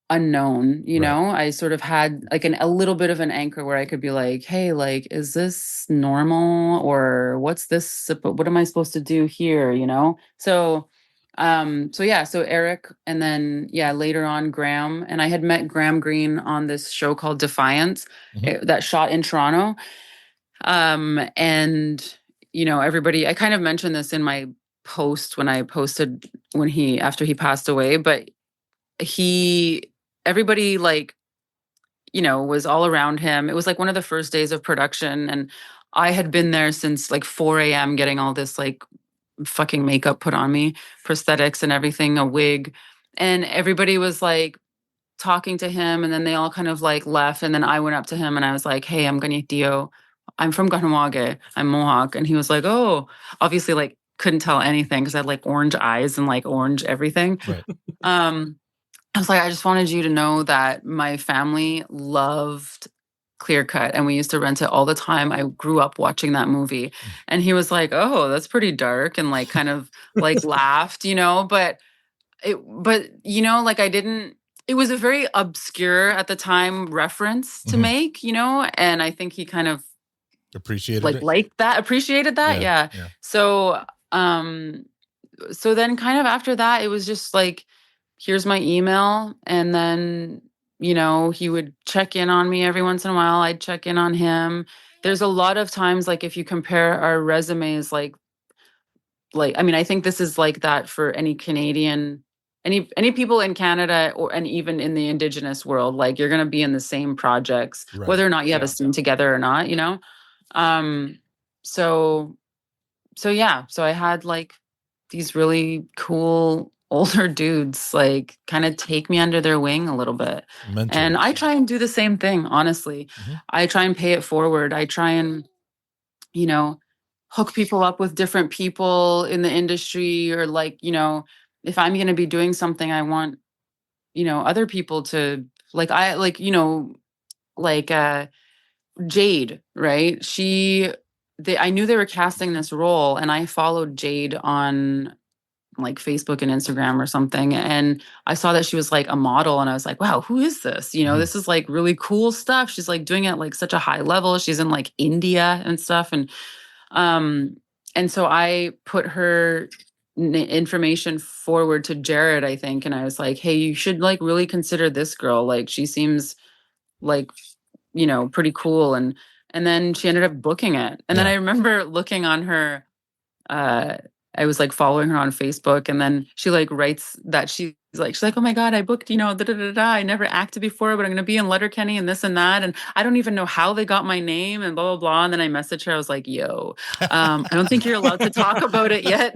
Speaker 7: unknown, I sort of had like a little bit of an anchor where I could be like, hey, like, is this normal, or what am I supposed to do here, so Eric, and then later on Graham, and I had met Graham Greene on this show called Defiance, that shot in Toronto, and everybody, I kind of mentioned this in my post when I posted after he passed away, but everybody like, was all around him. It was like one of the first days of production, and I had been there since like 4 a.m. getting all this like fucking makeup put on me, prosthetics and everything, a wig, and everybody was like talking to him, and then they all kind of like left, and then I went up to him and I was like, hey, I'm Kaniehtiio. I'm from Kahnawake. I'm Mohawk. And he was like, oh, obviously like couldn't tell anything because I had like orange eyes and like orange everything.
Speaker 6: Right.
Speaker 7: I was like, I just wanted you to know that my family loved Clear Cut and we used to rent it all the time. I grew up watching that movie. And he was like, oh, that's pretty dark, and like kind of like laughed, but like I didn't, it was a very obscure at the time reference to make, and I think he kind of appreciated that. Yeah. So, so then kind of after that, it was just like, here's my email. And then, he would check in on me every once in a while. I'd check in on him. There's a lot of times, like if you compare our resumes, like, I mean, I think this is like that for any Canadian, any people in Canada, and even in the Indigenous world, like you're going to be in the same projects, whether or not you have a scene together or not, So I had like these really cool older dudes like kind of take me under their wing a little bit. Mentors. And I try and do the same thing, honestly. I try and pay it forward. I try and, hook people up with different people in the industry, or like, if I'm going to be doing something, I want, other people to like, Jade, right? I knew they were casting this role, and I followed Jade on like Facebook and Instagram or something, and I saw that she was like a model, and I was like, wow, who is this? This is like really cool stuff. She's like doing it at like such a high level. She's in like India and stuff, and so I put her information forward to Jared, I think, and I was like, hey, you should like really consider this girl. Like she seems like, pretty cool. And then she ended up booking it. And then I remember looking on her, I was like following her on Facebook, and then she like writes that she she's like, oh my God, I booked, da da da da. I never acted before, but I'm going to be in Letterkenny and this and that. And I don't even know how they got my name and blah, blah, blah. And then I messaged her. I was like, yo, I don't think you're allowed to talk about it yet.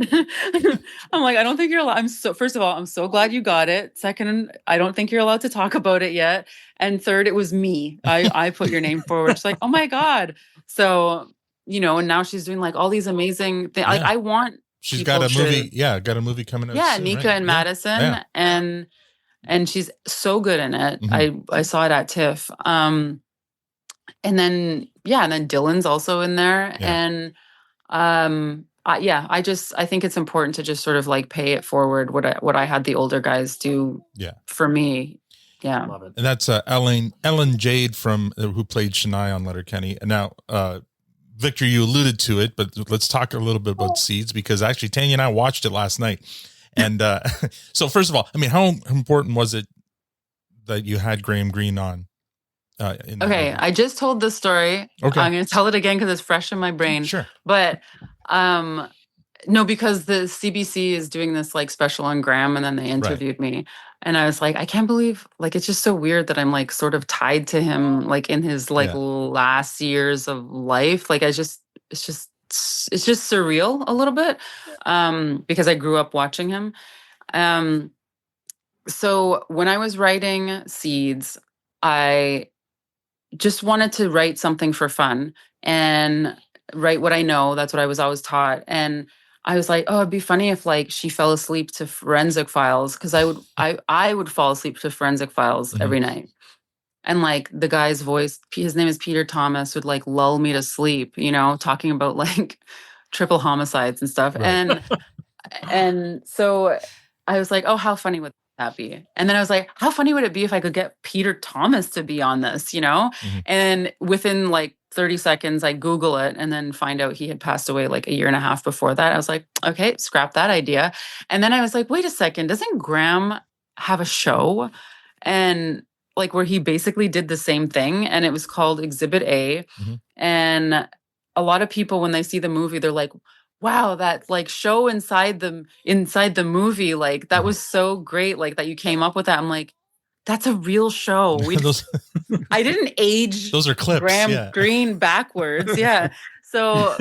Speaker 7: I'm like, I don't think you're allowed. First of all, I'm so glad you got it. Second, I don't think you're allowed to talk about it yet. And third, it was me. I put your name forward. She's like, oh my God. So, and now she's doing like all these amazing things. Like I want
Speaker 6: She's got a movie. Got a movie coming out.
Speaker 7: Yeah,
Speaker 6: soon,
Speaker 7: Nika
Speaker 6: right?
Speaker 7: and Madison, and she's so good in it. I saw it at TIFF. And then Dylan's also in there, and I think it's important to just sort of like pay it forward what I had the older guys do. For me. Yeah,
Speaker 5: love it.
Speaker 6: And that's Ellen Jade from who played Shania on Letterkenny. And now, Victor, you alluded to it, but let's talk a little bit about Seeds, because actually Tanya and I watched it last night. And so first of all, I mean, how important was it that you had Graham Greene on?
Speaker 7: I just told this story.
Speaker 6: Okay.
Speaker 7: I'm going to tell it again because it's fresh in my brain.
Speaker 6: Sure.
Speaker 7: But no, because the CBC is doing this like special on Graham, and then they interviewed me. And I was like, I can't believe, like, it's just so weird that I'm like sort of tied to him, like in his like last years of life. Like it's just surreal a little bit, because I grew up watching him. So when I was writing Seeds, I just wanted to write something for fun and write what I know. That's what I was always taught. And I was like, oh, it'd be funny if like she fell asleep to Forensic Files, because I would fall asleep to Forensic Files every night. And like the guy's voice, his name is Peter Thomas, would like lull me to sleep, talking about like triple homicides and stuff. Right. And so I was like, oh, how funny would that be? And then I was like, how funny would it be if I could get Peter Thomas to be on this, And within like 30 seconds, I Google it and then find out he had passed away like a year and a half before that. I was like, okay, scrap that idea. And then I was like, wait a second, doesn't Graham have a show? And like where he basically did the same thing, and it was called Exhibit A. And a lot of people, when they see the movie, they're like, wow, that like show inside the movie, like that was so great, like that you came up with that. I'm like, that's a real show. I didn't age
Speaker 6: those are clips.
Speaker 7: Graham Greene backwards. Yeah. So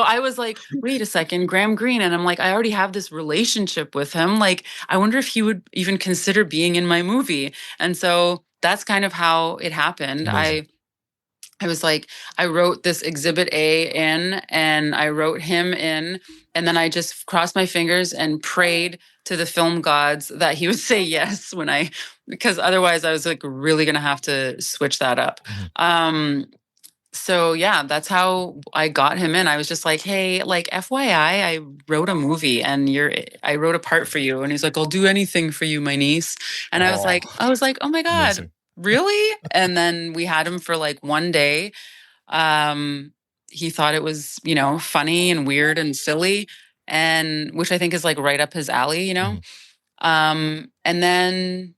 Speaker 7: I was like, wait a second, Graham Greene. And I'm like, I already have this relationship with him. Like, I wonder if he would even consider being in my movie. And so that's kind of how it happened. I was like, I wrote this Exhibit A in, and I wrote him in, and then I just crossed my fingers and prayed to the film gods that he would say yes because otherwise I was like really going to have to switch that up. So yeah, that's how I got him in. I was just like, hey, like FYI, I wrote a movie and I wrote a part for you. And he's like, I'll do anything for you, my niece. And I was like, oh my God. Amazing. Really? And then we had him for like one day. He thought it was, funny and weird and silly, and which I think is like right up his alley, And then,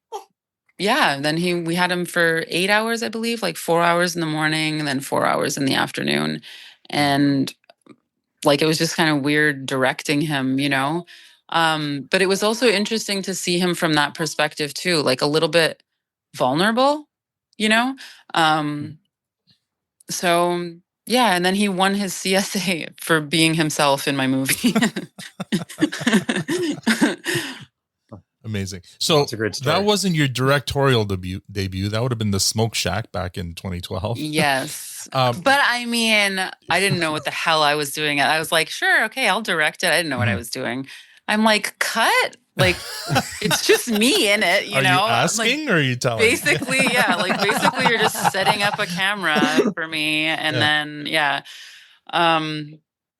Speaker 7: we had him for 8 hours, I believe, like 4 hours in the morning and then 4 hours in the afternoon. And like, it was just kind of weird directing him, but it was also interesting to see him from that perspective too, like a little bit vulnerable, so yeah, and then he won his CSA for being himself in my movie.
Speaker 6: Amazing. So
Speaker 5: that's a great story.
Speaker 6: That wasn't your directorial debut. That would have been the Smoke Shack back in 2012.
Speaker 7: Yes. But I mean, I didn't know what the hell I was doing. I was like, sure, okay, I'll direct it. I didn't know what I was doing. I'm like, cut? Like, it's just me in it, you know?
Speaker 6: Are you asking
Speaker 7: like,
Speaker 6: or are you telling?
Speaker 7: Basically, yeah. Like, basically, you're just setting up a camera for me. And then,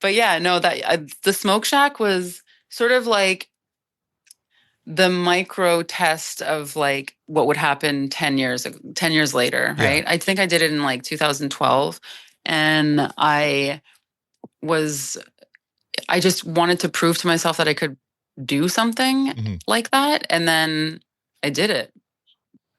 Speaker 7: but yeah, no, the Smoke Shack was sort of like the micro test of like what would happen 10 years later, right? I think I did it in like 2012. And I just wanted to prove to myself that I could do something like that. And then I did it.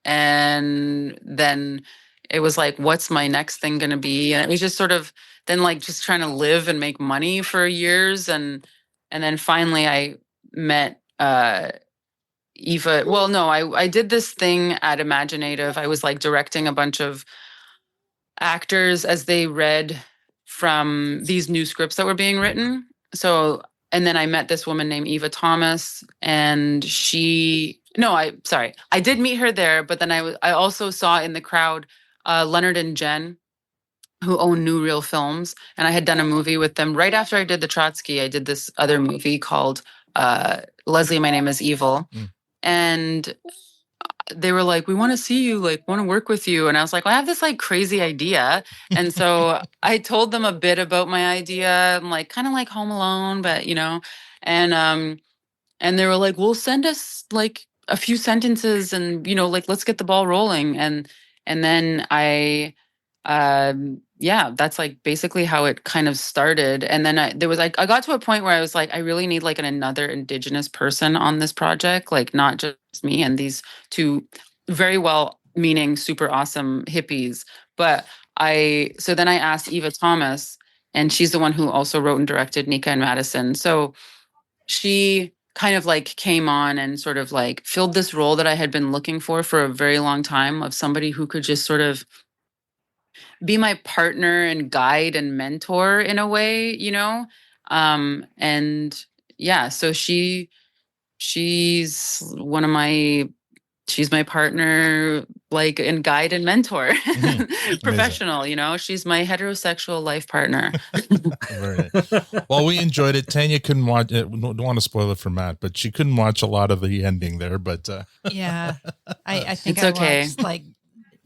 Speaker 7: And then it was like, what's my next thing going to be? And it was just sort of then like just trying to live and make money for years. And then finally I met Eva. Well, no, I did this thing at Imaginative. I was like directing a bunch of actors as they read from these new scripts that were being written. So, and then I met this woman named Eva Thomas, and I did meet her there, but then I also saw in the crowd Leonard and Jen, who own New Reel Films, and I had done a movie with them right after I did the Trotsky. I did this other movie called Leslie, My Name is Evil, and they were like, we want to see you, like, want to work with you. And I was like, well, I have this like crazy idea. And so I told them a bit about my idea. I'm like, kind of like Home Alone, but and they were like, well, send us like a few sentences and, like, let's get the ball rolling. And then that's like basically how it kind of started. And then I got to a point where I was like, I really need like another Indigenous person on this project, like not just me and these two very well meaning, super awesome hippies. So then I asked Eva Thomas, and she's the one who also wrote and directed Nika and Madison. So she kind of like came on and sort of like filled this role that I had been looking for a very long time, of somebody who could just sort of be my partner and guide and mentor in a way, and yeah, so she's my partner, like, and guide and mentor, professional, she's my heterosexual life partner.
Speaker 6: Right. Well, we enjoyed it. Tanya couldn't watch it. Don't want to spoil it for Matt, but she couldn't watch a lot of the ending there, but
Speaker 9: yeah, I think
Speaker 7: it's okay.
Speaker 9: Watched like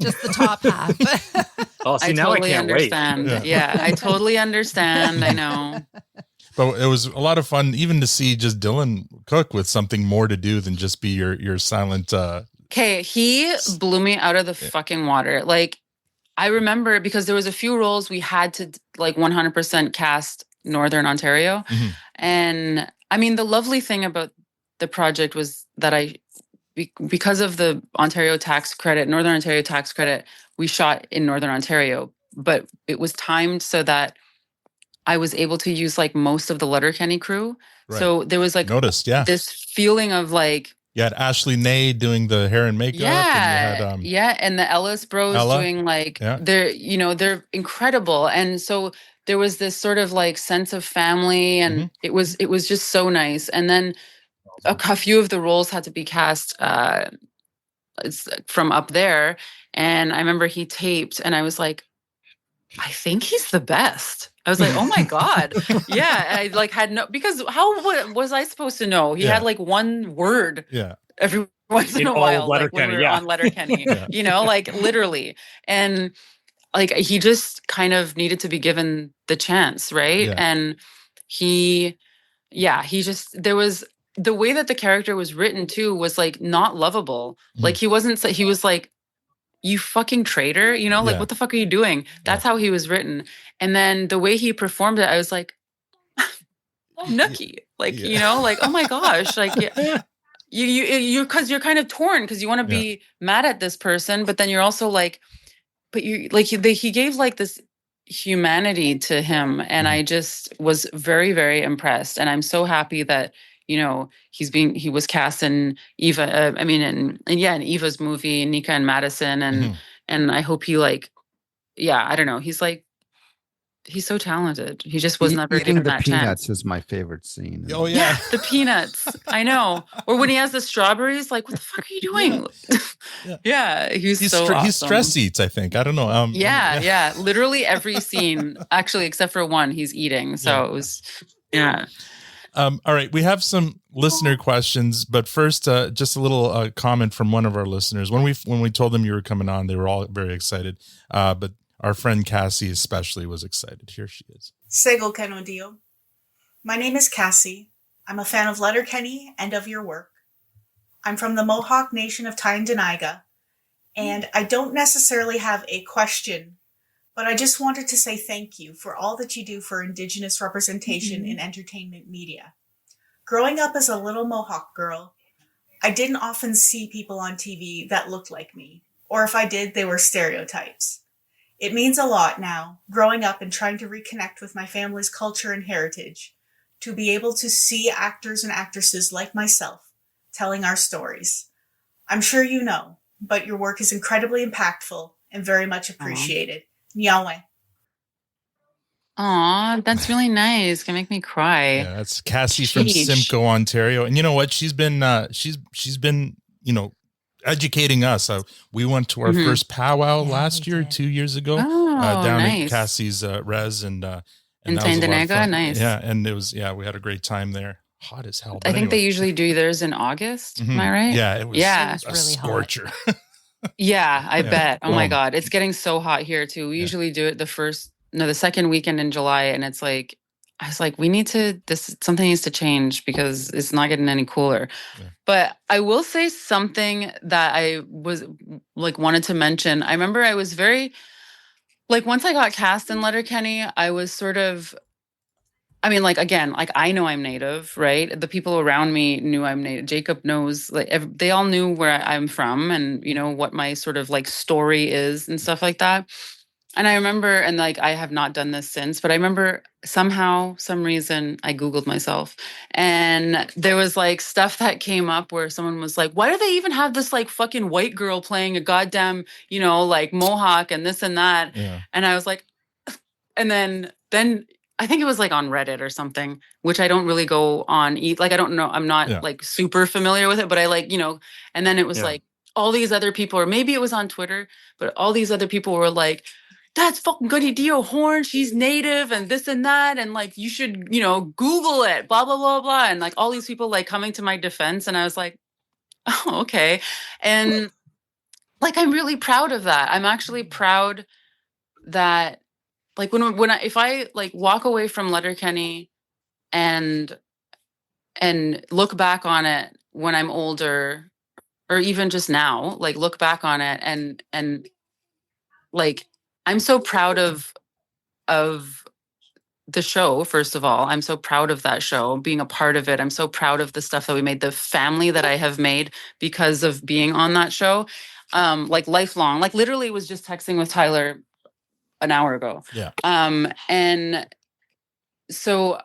Speaker 9: just the top half.
Speaker 5: Oh, see, now
Speaker 7: totally
Speaker 5: I can't
Speaker 7: understand.
Speaker 5: wait.
Speaker 7: Yeah, I totally understand. I know.
Speaker 6: But it was a lot of fun even to see just Dylan cook with something more to do than just be your silent.
Speaker 7: Okay, he blew me out of the fucking water. Like, I remember, because there was a few roles we had to like 100% cast Northern Ontario.
Speaker 6: Mm-hmm.
Speaker 7: And I mean, the lovely thing about the project was that because of the Ontario tax credit, Northern Ontario tax credit, we shot in Northern Ontario, but it was timed so that I was able to use like most of the Letterkenny crew. Right. So there was like this feeling of like,
Speaker 6: you had Ashley Nay doing the hair and makeup.
Speaker 7: Yeah.
Speaker 6: And you had,
Speaker 7: and the Ellis bros doing like, they're incredible. And so there was this sort of like sense of family, and it was just so nice. And then a few of the roles had to be cast from up there. And I remember he taped, and I was like, I think he's the best. I was like, oh my God. Yeah. And I like had because how was I supposed to know? He had like one word every once in a while, like when we were on Letterkenny, like literally. And like, he just kind of needed to be given the chance. Right. Yeah. And there was the way that the character was written too, was like not lovable. Like he was like, you fucking traitor, like, what the fuck are you doing? That's how he was written. And then the way he performed it, I was like, Nookie, like, like, oh my gosh, like, you cause you're kind of torn, cause you want to be mad at this person, but then you're also like, but you like, he gave like this humanity to him. And I just was very, very impressed. And I'm so happy that, he was cast in Eva, in Eva's movie, Nika and Madison. And I hope he like, I don't know. He's like, he's so talented. He just was never given that chance.
Speaker 10: Eating the peanuts is my favorite scene.
Speaker 6: Oh yeah.
Speaker 7: The peanuts. I know. Or when he has the strawberries, like, what the fuck are you doing? He's so awesome.
Speaker 6: He stress eats, I think. I don't know.
Speaker 7: Literally every scene, actually, except for one, he's eating. So it was,
Speaker 6: all right, we have some listener questions, but first, just a little comment from one of our listeners. When we told them you were coming on, they were all very excited. But our friend Cassie especially was excited. Here she is.
Speaker 11: Sego Kaniehtiio. My name is Cassie. I'm a fan of Letterkenny and of your work. I'm from the Mohawk Nation of Tyendinaga, and I don't necessarily have a question, but I just wanted to say thank you for all that you do for Indigenous representation in entertainment media. Growing up as a little Mohawk girl, I didn't often see people on TV that looked like me, or if I did, they were stereotypes. It means a lot now, growing up and trying to reconnect with my family's culture and heritage, to be able to see actors and actresses like myself telling our stories. I'm sure you know, but your work is incredibly impactful and very much appreciated. Nyaweh.
Speaker 7: Aw, that's really nice. Can make me cry.
Speaker 6: Yeah, that's Cassie from
Speaker 7: Sheesh.
Speaker 6: Simcoe, Ontario. And you know what? She's been educating us. We went to our first powwow last year, 2 years ago, down
Speaker 7: nice.
Speaker 6: at Cassie's res, and
Speaker 7: In
Speaker 6: that was a lot of
Speaker 7: Tyndonega?
Speaker 6: fun.
Speaker 7: Nice.
Speaker 6: Yeah, and it was we had a great time there. Hot as hell. But
Speaker 7: I think they
Speaker 6: anyway.
Speaker 7: usually do theirs in August. Am I right?
Speaker 6: Yeah, it was a
Speaker 9: really
Speaker 6: scorcher.
Speaker 7: Yeah, I
Speaker 6: Yeah.
Speaker 7: bet. Oh my
Speaker 6: Well,
Speaker 7: God. It's getting so hot here too. We usually do it the second weekend in July. And it's like, I was like, something needs to change because it's not getting any cooler.
Speaker 6: Yeah.
Speaker 7: But I will say something that I was wanted to mention. I remember I was very, once I got cast in Letterkenny, I was sort of, I know I'm Native, right? The people around me knew I'm Native. Jacob knows, they all knew where I'm from and, what my sort of story is and stuff like that. And I remember, and I have not done this since, but I remember somehow, some reason, I Googled myself and there was stuff that came up where someone was like, why do they even have this fucking white girl playing a goddamn, Mohawk and this and that?
Speaker 6: Yeah.
Speaker 7: And I was like, and then I think it was on Reddit or something, which I don't really go on. I don't know. I'm not super familiar with it, but I and then it was all these other people, or maybe it was on Twitter, but all these other people were like, that's fucking Kaniehtiio Horn. She's Native and this and that. And you should, Google it, blah, blah, blah, blah. And all these people coming to my defense. And I was like, oh, okay. And I'm really proud of that. I'm actually proud that if I walk away from Letterkenny and look back on it when I'm older, or even just now, look back on it and I'm so proud of the show. First of all, I'm so proud of that show, being a part of it. I'm so proud of the stuff that we made, the family that I have made because of being on that show. Lifelong, literally was just texting with Tyler an hour ago.
Speaker 6: Yeah.
Speaker 7: And so,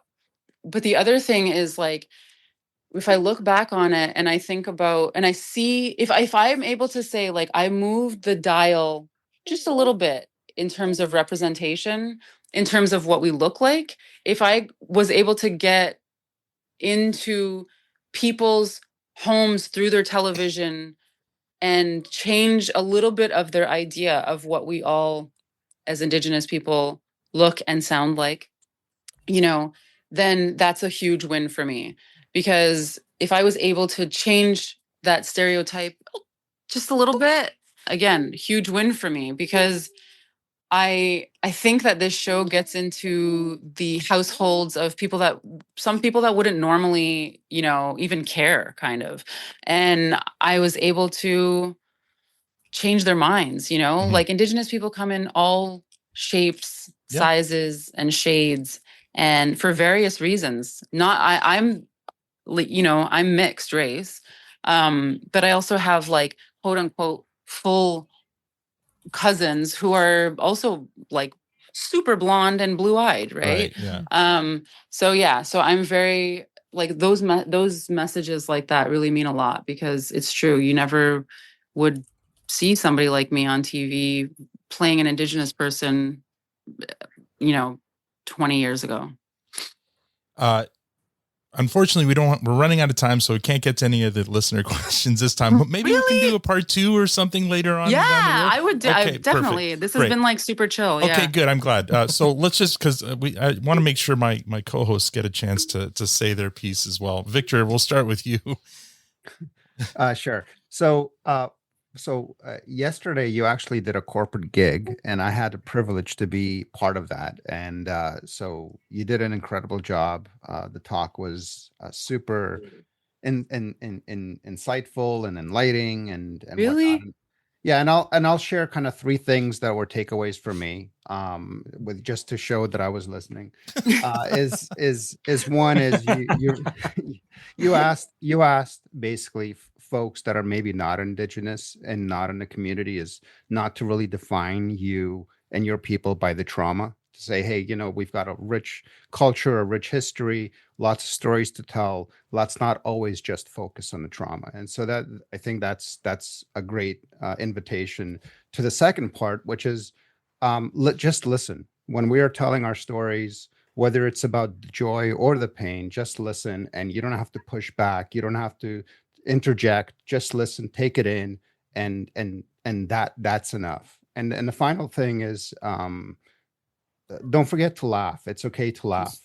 Speaker 7: but the other thing is if I look back on it and I think about, and I see if I'm able to say I moved the dial just a little bit in terms of representation, in terms of what we look like, if I was able to get into people's homes through their television and change a little bit of their idea of what we all as Indigenous people look and sound like, then that's a huge win for me. Because if I was able to change that stereotype just a little bit, again, huge win for me, because I think that this show gets into the households of some people that wouldn't normally, even care, kind of. And I was able to change their minds, Indigenous people come in all shapes, sizes, and shades, and for various reasons. I'm mixed race, but I also have quote unquote full cousins who are also super blonde and blue-eyed, right?
Speaker 6: Yeah.
Speaker 7: So I'm very those messages like that really mean a lot, because it's true. You never would see somebody like me on TV playing an Indigenous person, 20 years ago.
Speaker 6: Unfortunately, we're running out of time, so we can't get to any of the listener questions this time. But maybe we can do a part 2 or something later on.
Speaker 7: Yeah,
Speaker 6: down the road.
Speaker 7: I would.
Speaker 6: Okay,
Speaker 7: definitely.
Speaker 6: perfect.
Speaker 7: This has been super chill.
Speaker 6: Okay,
Speaker 7: Yeah.
Speaker 6: good. I'm glad. So let's just, because I want to make sure my co-hosts get a chance to say their piece as well. Victor, we'll start with you.
Speaker 10: Sure. So yesterday you actually did a corporate gig, and I had the privilege to be part of that. And so you did an incredible job. The talk was super insightful and enlightening, and
Speaker 7: Really?
Speaker 10: whatnot. Yeah, and I'll share kind of 3 things that were takeaways for me, with just to show that I was listening. Is one is you asked basically folks that are maybe not Indigenous and not in the community, is not to really define you and your people by the trauma, to say, hey, we've got a rich culture, a rich history, lots of stories to tell. Let's not always just focus on the trauma. And so that, I think that's a great invitation to the second part, which is just listen. When we are telling our stories, whether it's about the joy or the pain, just listen, and you don't have to push back. You don't have to interject. Just listen, take it in, and that's enough. And the final thing is, don't forget to laugh. It's okay to laugh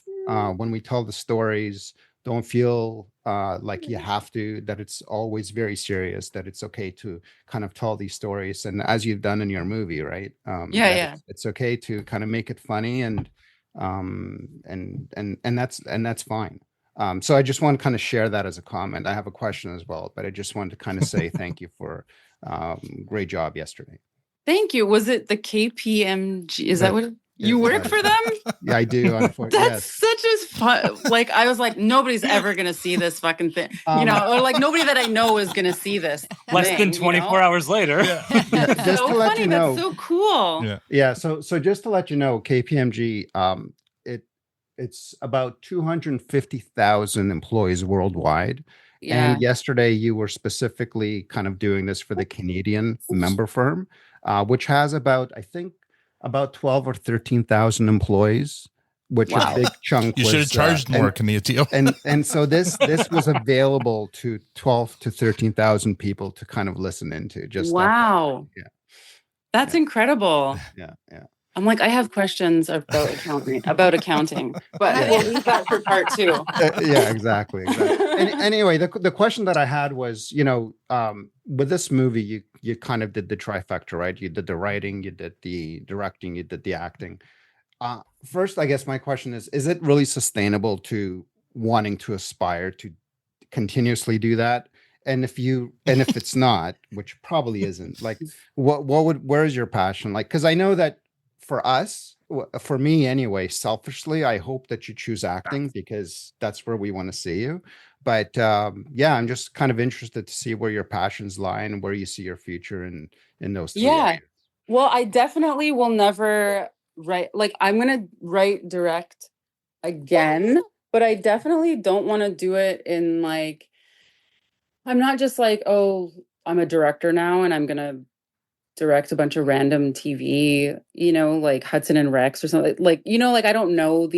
Speaker 10: when we tell the stories. Don't feel like you have to, that it's always very serious, that it's okay to kind of tell these stories. And as you've done in your movie, right?
Speaker 7: Yeah.
Speaker 10: It's okay to kind of make it funny, and that's fine. So I just want to kind of share that as a comment. I have a question as well, but I just wanted to kind of say thank you for great job yesterday.
Speaker 7: Thank you. Was it the KPMG? Is that what you work for them?
Speaker 10: Yeah, I do.
Speaker 7: That's such a fun. Like, I was like, nobody's ever gonna see this fucking thing, or like nobody that I know is gonna see this.
Speaker 5: Less than 24 hours later.
Speaker 10: Just
Speaker 7: so
Speaker 10: to let
Speaker 7: funny.
Speaker 10: you know,
Speaker 7: That's so cool.
Speaker 10: Yeah. So just to let you know, KPMG, it's about 250,000 employees worldwide.
Speaker 7: Yeah.
Speaker 10: And yesterday you were specifically kind of doing this for the Canadian member firm, which has about 12 or 13,000 employees, which a big chunk.
Speaker 6: You should have charged more, Kaniehtiio.
Speaker 10: And so this was available to 12 to 13,000 people to kind of listen into. Just
Speaker 7: wow. That's incredible.
Speaker 10: Yeah.
Speaker 7: I'm like, I have questions about accounting, but we'll leave that for part 2.
Speaker 10: Yeah, exactly. Anyway, the question that I had was, with this movie, you kind of did the trifecta, right? You did the writing, you did the directing, you did the acting. First, I guess my question is it really sustainable to wanting to aspire to continuously do that? And if it's not, which probably isn't, like, where is your passion? Like, because I know that for me anyway, selfishly, I hope that you choose acting because that's where we want to see you. But I'm just kind of interested to see where your passions lie and where you see your future in those 3 areas.
Speaker 7: Well, I definitely will never write. Like, I'm gonna write, direct again, but I definitely don't want to do it in like. I'm not just like, oh, I'm a director now and I'm gonna direct a bunch of random TV, like Hudson and Rex or something. Like, I don't know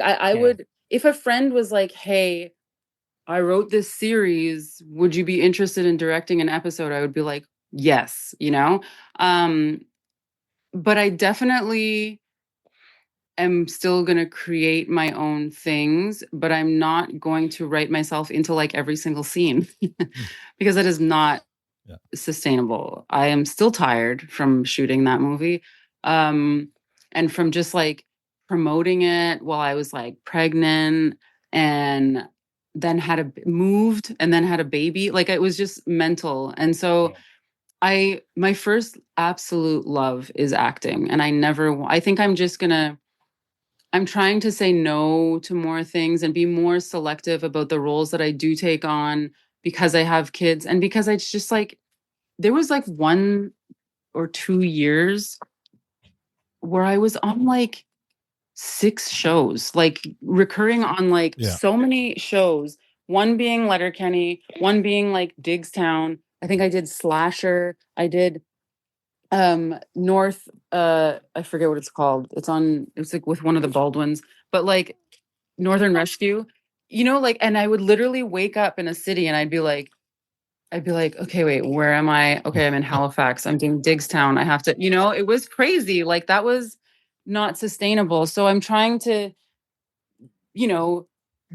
Speaker 7: I would, if a friend was like, hey, I wrote this series, would you be interested in directing an episode? I would be like, yes, but I definitely am still going to create my own things, but I'm not going to write myself into like every single scene because that is not sustainable. I am still tired from shooting that movie. And from just like promoting it while I was like pregnant and then moved and then had a baby. Like, it was just mental. And so my first absolute love is acting. And I think I'm trying to say no to more things and be more selective about the roles that I do take on because I have kids and because it's just like, there was like 1 or 2 years where I was on like 6 shows, like recurring on like so many shows, one being Letterkenny, one being like Digstown. I think I did Slasher. I did North, I forget what it's called. It's like with one of the Baldwins, but like Northern Rescue, like, and I would literally wake up in a city and I'd be like, okay, wait, where am I? Okay, I'm in Halifax. I'm doing Digstown. I have to, it was crazy. Like, that was not sustainable. So I'm trying to, do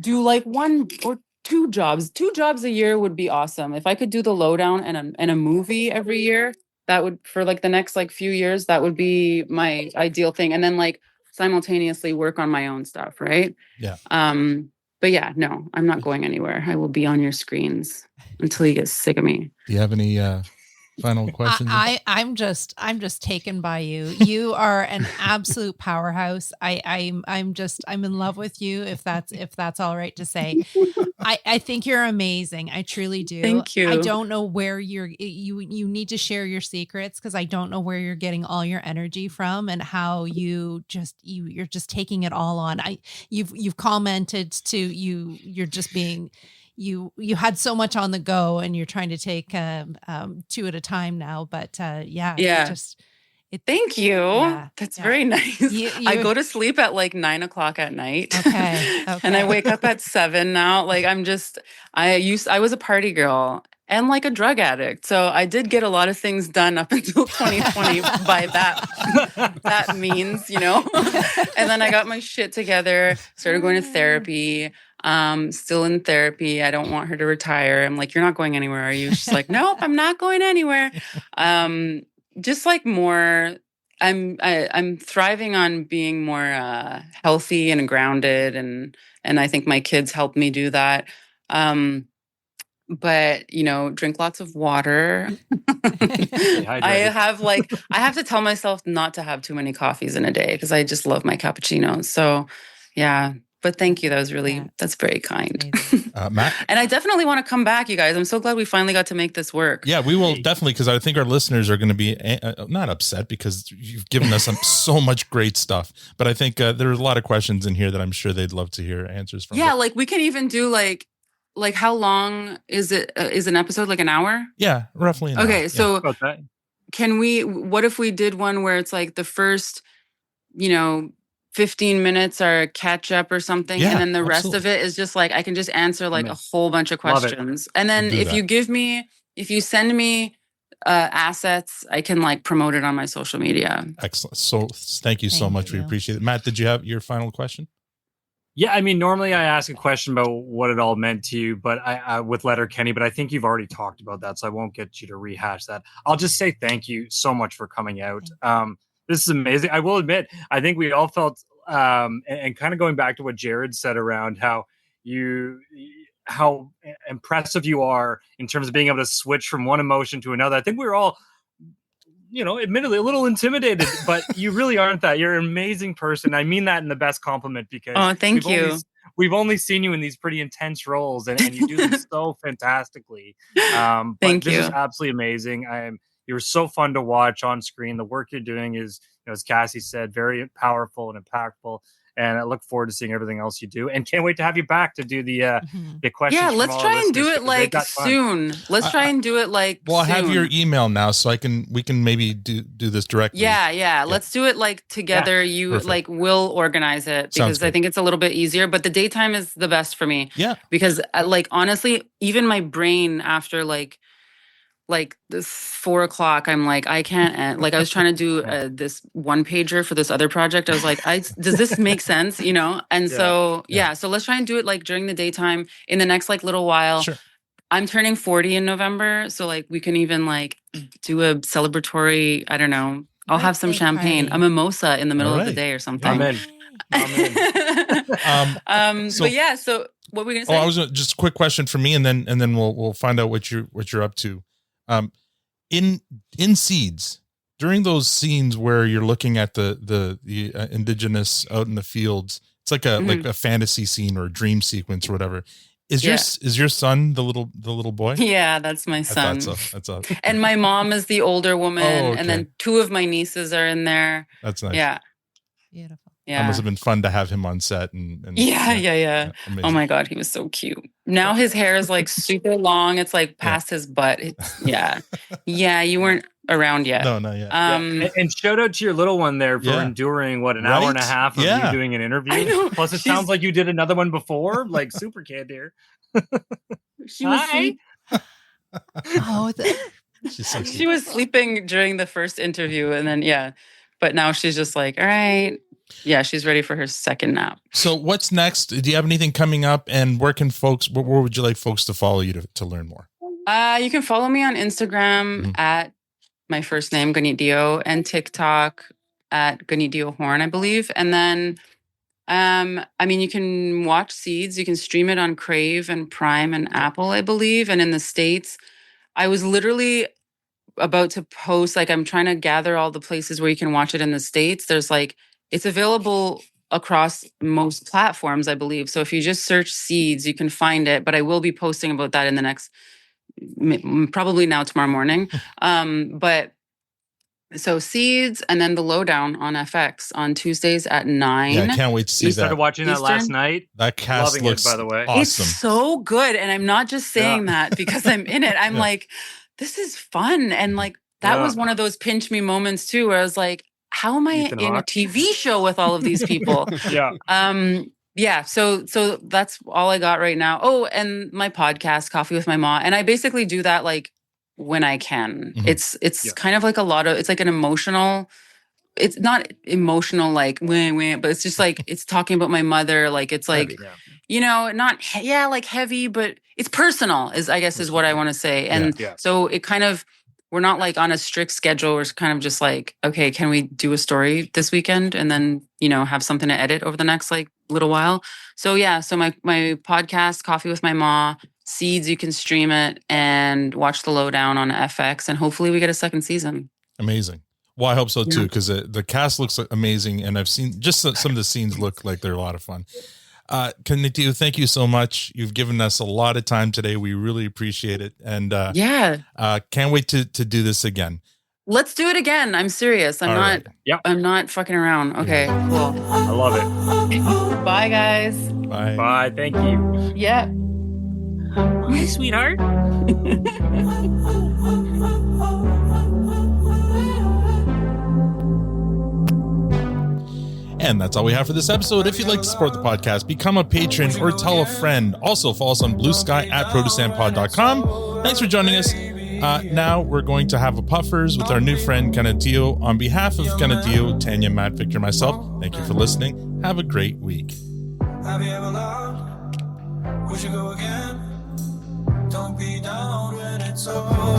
Speaker 7: like 1 or 2 jobs. 2 jobs a year would be awesome. If I could do the lowdown and a movie every year, that would, for like the next like few years, that would be my ideal thing. And then like simultaneously work on my own stuff. Right.
Speaker 6: Yeah.
Speaker 7: But yeah, no, I'm not going anywhere. I will be on your screens until you get sick of me.
Speaker 6: Do you have any Final question.
Speaker 9: I'm just taken by you. You are an absolute powerhouse. I'm in love with you. If that's all right to say. I think you're amazing. I truly do.
Speaker 7: Thank you.
Speaker 9: I don't know where you need to share your secrets, because I don't know where you're getting all your energy from and how you're just taking it all on. You've commented to you're just being you had so much on the go and you're trying to take two at a time now, but
Speaker 7: thank you.
Speaker 9: Yeah,
Speaker 7: that's very nice. I go to sleep at like 9 o'clock at night.
Speaker 9: Okay.
Speaker 7: And I wake up at 7 now. Like I was a party girl and like a drug addict. So I did get a lot of things done up until 2020 by that means, you know. And then I got my shit together, started going to therapy. Still in therapy. I don't want her to retire. I'm like, you're not going anywhere, are you? She's like, nope, I'm not going anywhere. Just like more, I'm thriving on being more healthy and grounded, and I think my kids helped me do that. But you know, drink lots of water. I have to tell myself not to have too many coffees in a day because I just love my cappuccinos. So yeah. But thank you. That was that's very kind.
Speaker 6: Matt?
Speaker 7: And I definitely want to come back, you guys. I'm so glad we finally got to make this work.
Speaker 6: Yeah, we will definitely, because I think our listeners are going to be not upset because you've given us so much great stuff. But I think there are a lot of questions in here that I'm sure they'd love to hear answers from.
Speaker 7: Yeah, like we can even do like how long is it? Is an episode like an hour?
Speaker 6: Yeah, roughly an hour.
Speaker 7: Okay, so
Speaker 6: Yeah.
Speaker 7: what if we did one where it's like the first, 15 minutes are catch up or something.
Speaker 6: Yeah,
Speaker 7: and then the rest
Speaker 6: absolutely.
Speaker 7: of it is just like, I can just answer like a whole bunch of
Speaker 6: Love it.
Speaker 7: questions. And then
Speaker 6: We'll do
Speaker 7: if you send me assets, I can like promote it on my social media.
Speaker 6: Excellent. So thank you so much. We appreciate it. Matt, did you have your final question?
Speaker 5: Yeah, I mean, normally I ask a question about what it all meant to you, but I with Letterkenny, but I think you've already talked about that, so I won't get you to rehash that. I'll just say thank you so much for coming out. This is amazing. I will admit, I think we all felt, and kind of going back to what Jared said around how impressive you are in terms of being able to switch from one emotion to another. I think we were all, admittedly a little intimidated, but you really aren't that. You're an amazing person. I mean that in the best compliment because
Speaker 7: thank you.
Speaker 5: We've only seen you in these pretty intense roles and you do them so fantastically.
Speaker 7: Thank
Speaker 5: this
Speaker 7: you.
Speaker 5: is absolutely amazing. You're so fun to watch on screen. The work you're doing is, as Cassie said, very powerful and impactful. And I look forward to seeing everything else you do, and can't wait to have you back to do the questions.
Speaker 7: Yeah,
Speaker 5: from
Speaker 7: let's
Speaker 5: all
Speaker 7: try
Speaker 5: our
Speaker 7: and do
Speaker 5: listeners,
Speaker 7: it
Speaker 5: because they've
Speaker 7: like
Speaker 5: got fun.
Speaker 7: soon. Let's try and do it like
Speaker 6: Well, I have
Speaker 7: soon.
Speaker 6: your email now, so we can maybe do this directly.
Speaker 7: Yeah. Let's do it like together.
Speaker 6: Perfect.
Speaker 7: We'll organize it
Speaker 6: Sounds
Speaker 7: because I
Speaker 6: good.
Speaker 7: think it's a little bit easier. But the daytime is the best for me.
Speaker 6: Yeah.
Speaker 7: Because honestly, even my brain after like this 4 o'clock, I'm like, I can't end. Like I was trying to do this one pager for this other project. I was like, does this make sense? And so let's try and do it like during the daytime in the next like little while.
Speaker 6: Sure.
Speaker 7: I'm turning 40 in November. So like we can even like do a celebratory, I don't know. I'll have some champagne, a mimosa in the middle of the day or something.
Speaker 5: I'm in.
Speaker 7: But yeah, so what were we gonna say?
Speaker 6: I was just a quick question for me, and then we'll find out what you're up to. In Seeds, during those scenes where you're looking at the indigenous out in the fields, it's like a fantasy scene or a dream sequence or whatever. Is your son the little boy?
Speaker 7: Yeah, that's my son.
Speaker 6: I thought so. That's awesome.
Speaker 7: And my mom is the older woman,
Speaker 6: okay.
Speaker 7: and then 2 of my nieces are in there.
Speaker 6: That's nice.
Speaker 7: Yeah.
Speaker 9: Beautiful.
Speaker 7: Yeah.
Speaker 6: That must have been fun to have him on set. And
Speaker 7: Yeah.
Speaker 6: amazing.
Speaker 7: Oh my God, he was so cute. Now his hair is like super long. It's like past his butt. Yeah, you weren't around yet.
Speaker 6: No, not yet.
Speaker 5: And shout out to your little one there for enduring an hour and a half of you doing an interview.
Speaker 7: I know.
Speaker 5: Plus, it sounds like you did another one before, like super kid here.
Speaker 7: She was
Speaker 5: Hi.
Speaker 6: She's so
Speaker 7: she was sleeping during the first interview, and then but now she's just like, all right. Yeah, she's ready for her second nap.
Speaker 6: So what's next? Do you have anything coming up? And where would you like folks to follow you to learn more?
Speaker 7: You can follow me on Instagram at my first name, Kaniehtiio, and TikTok at Kaniehtiio Horn, I believe. And then, you can watch Seeds. You can stream it on Crave and Prime and Apple, I believe. And in the States, I was literally about to post, like I'm trying to gather all the places where you can watch it in the States. There's like, it's available across most platforms, I believe. So if you just search Seeds, you can find it, but I will be posting about that in the next, probably now tomorrow morning. But so Seeds and then The Lowdown on FX on Tuesdays at 9.
Speaker 6: Yeah, I can't wait to see
Speaker 5: I
Speaker 6: that.
Speaker 5: started watching that last
Speaker 7: Eastern?
Speaker 5: night.
Speaker 6: That cast
Speaker 5: Loving
Speaker 6: looks
Speaker 5: it, by the way.
Speaker 6: awesome.
Speaker 7: It's so good. And I'm not just saying that because I'm in it. I'm
Speaker 6: Yeah.
Speaker 7: like, this is fun. And like, that was one of those pinch me moments too, where I was like, how am I
Speaker 5: Ethan
Speaker 7: in a
Speaker 5: Hawke.
Speaker 7: TV show with all of these people?
Speaker 5: Yeah.
Speaker 7: So that's all I got right now. Oh, and my podcast, Coffee with My Ma. And I basically do that like when I can.
Speaker 6: Mhm.
Speaker 7: It's kind of like it's like an emotional, it's not emotional like but it's just like it's talking about my mother. Like it's like, you know, not like heavy, but it's personal is what I want to say. And so it kind of, we're not like on a strict schedule. We're kind of just like, okay, can we do a story this weekend and then, you know, have something to edit over the next like little while. So yeah, so my podcast, Coffee with My Ma, Seeds, you can stream it and watch The Lowdown on FX, and hopefully we get a second season.
Speaker 6: Amazing. Well, I hope so too, because the cast looks amazing, and I've seen just some of the scenes look like they're a lot of fun. Kaniehtiio, thank you so much. You've given us a lot of time today. We really appreciate it, and can't wait to do this again.
Speaker 7: Let's do it again. I'm serious. I'm not fucking around. Okay, cool.
Speaker 5: I love it.
Speaker 7: Bye, guys.
Speaker 6: Bye.
Speaker 5: Bye. Thank you.
Speaker 7: Yeah.
Speaker 12: Bye, sweetheart.
Speaker 6: And that's all we have for this episode. If you'd like to support the podcast, become a patron or tell a friend. Also, follow us on Blue Sky at produceandpod.com. Thanks for joining us. Now we're going to have a puffers with our new friend Kaniehtiio. On behalf of Kaniehtiio, Tanya, Matt, Victor, myself, thank you for listening. Have a great week.
Speaker 13: Have you ever loved? Would you go again? Don't be down when it's over.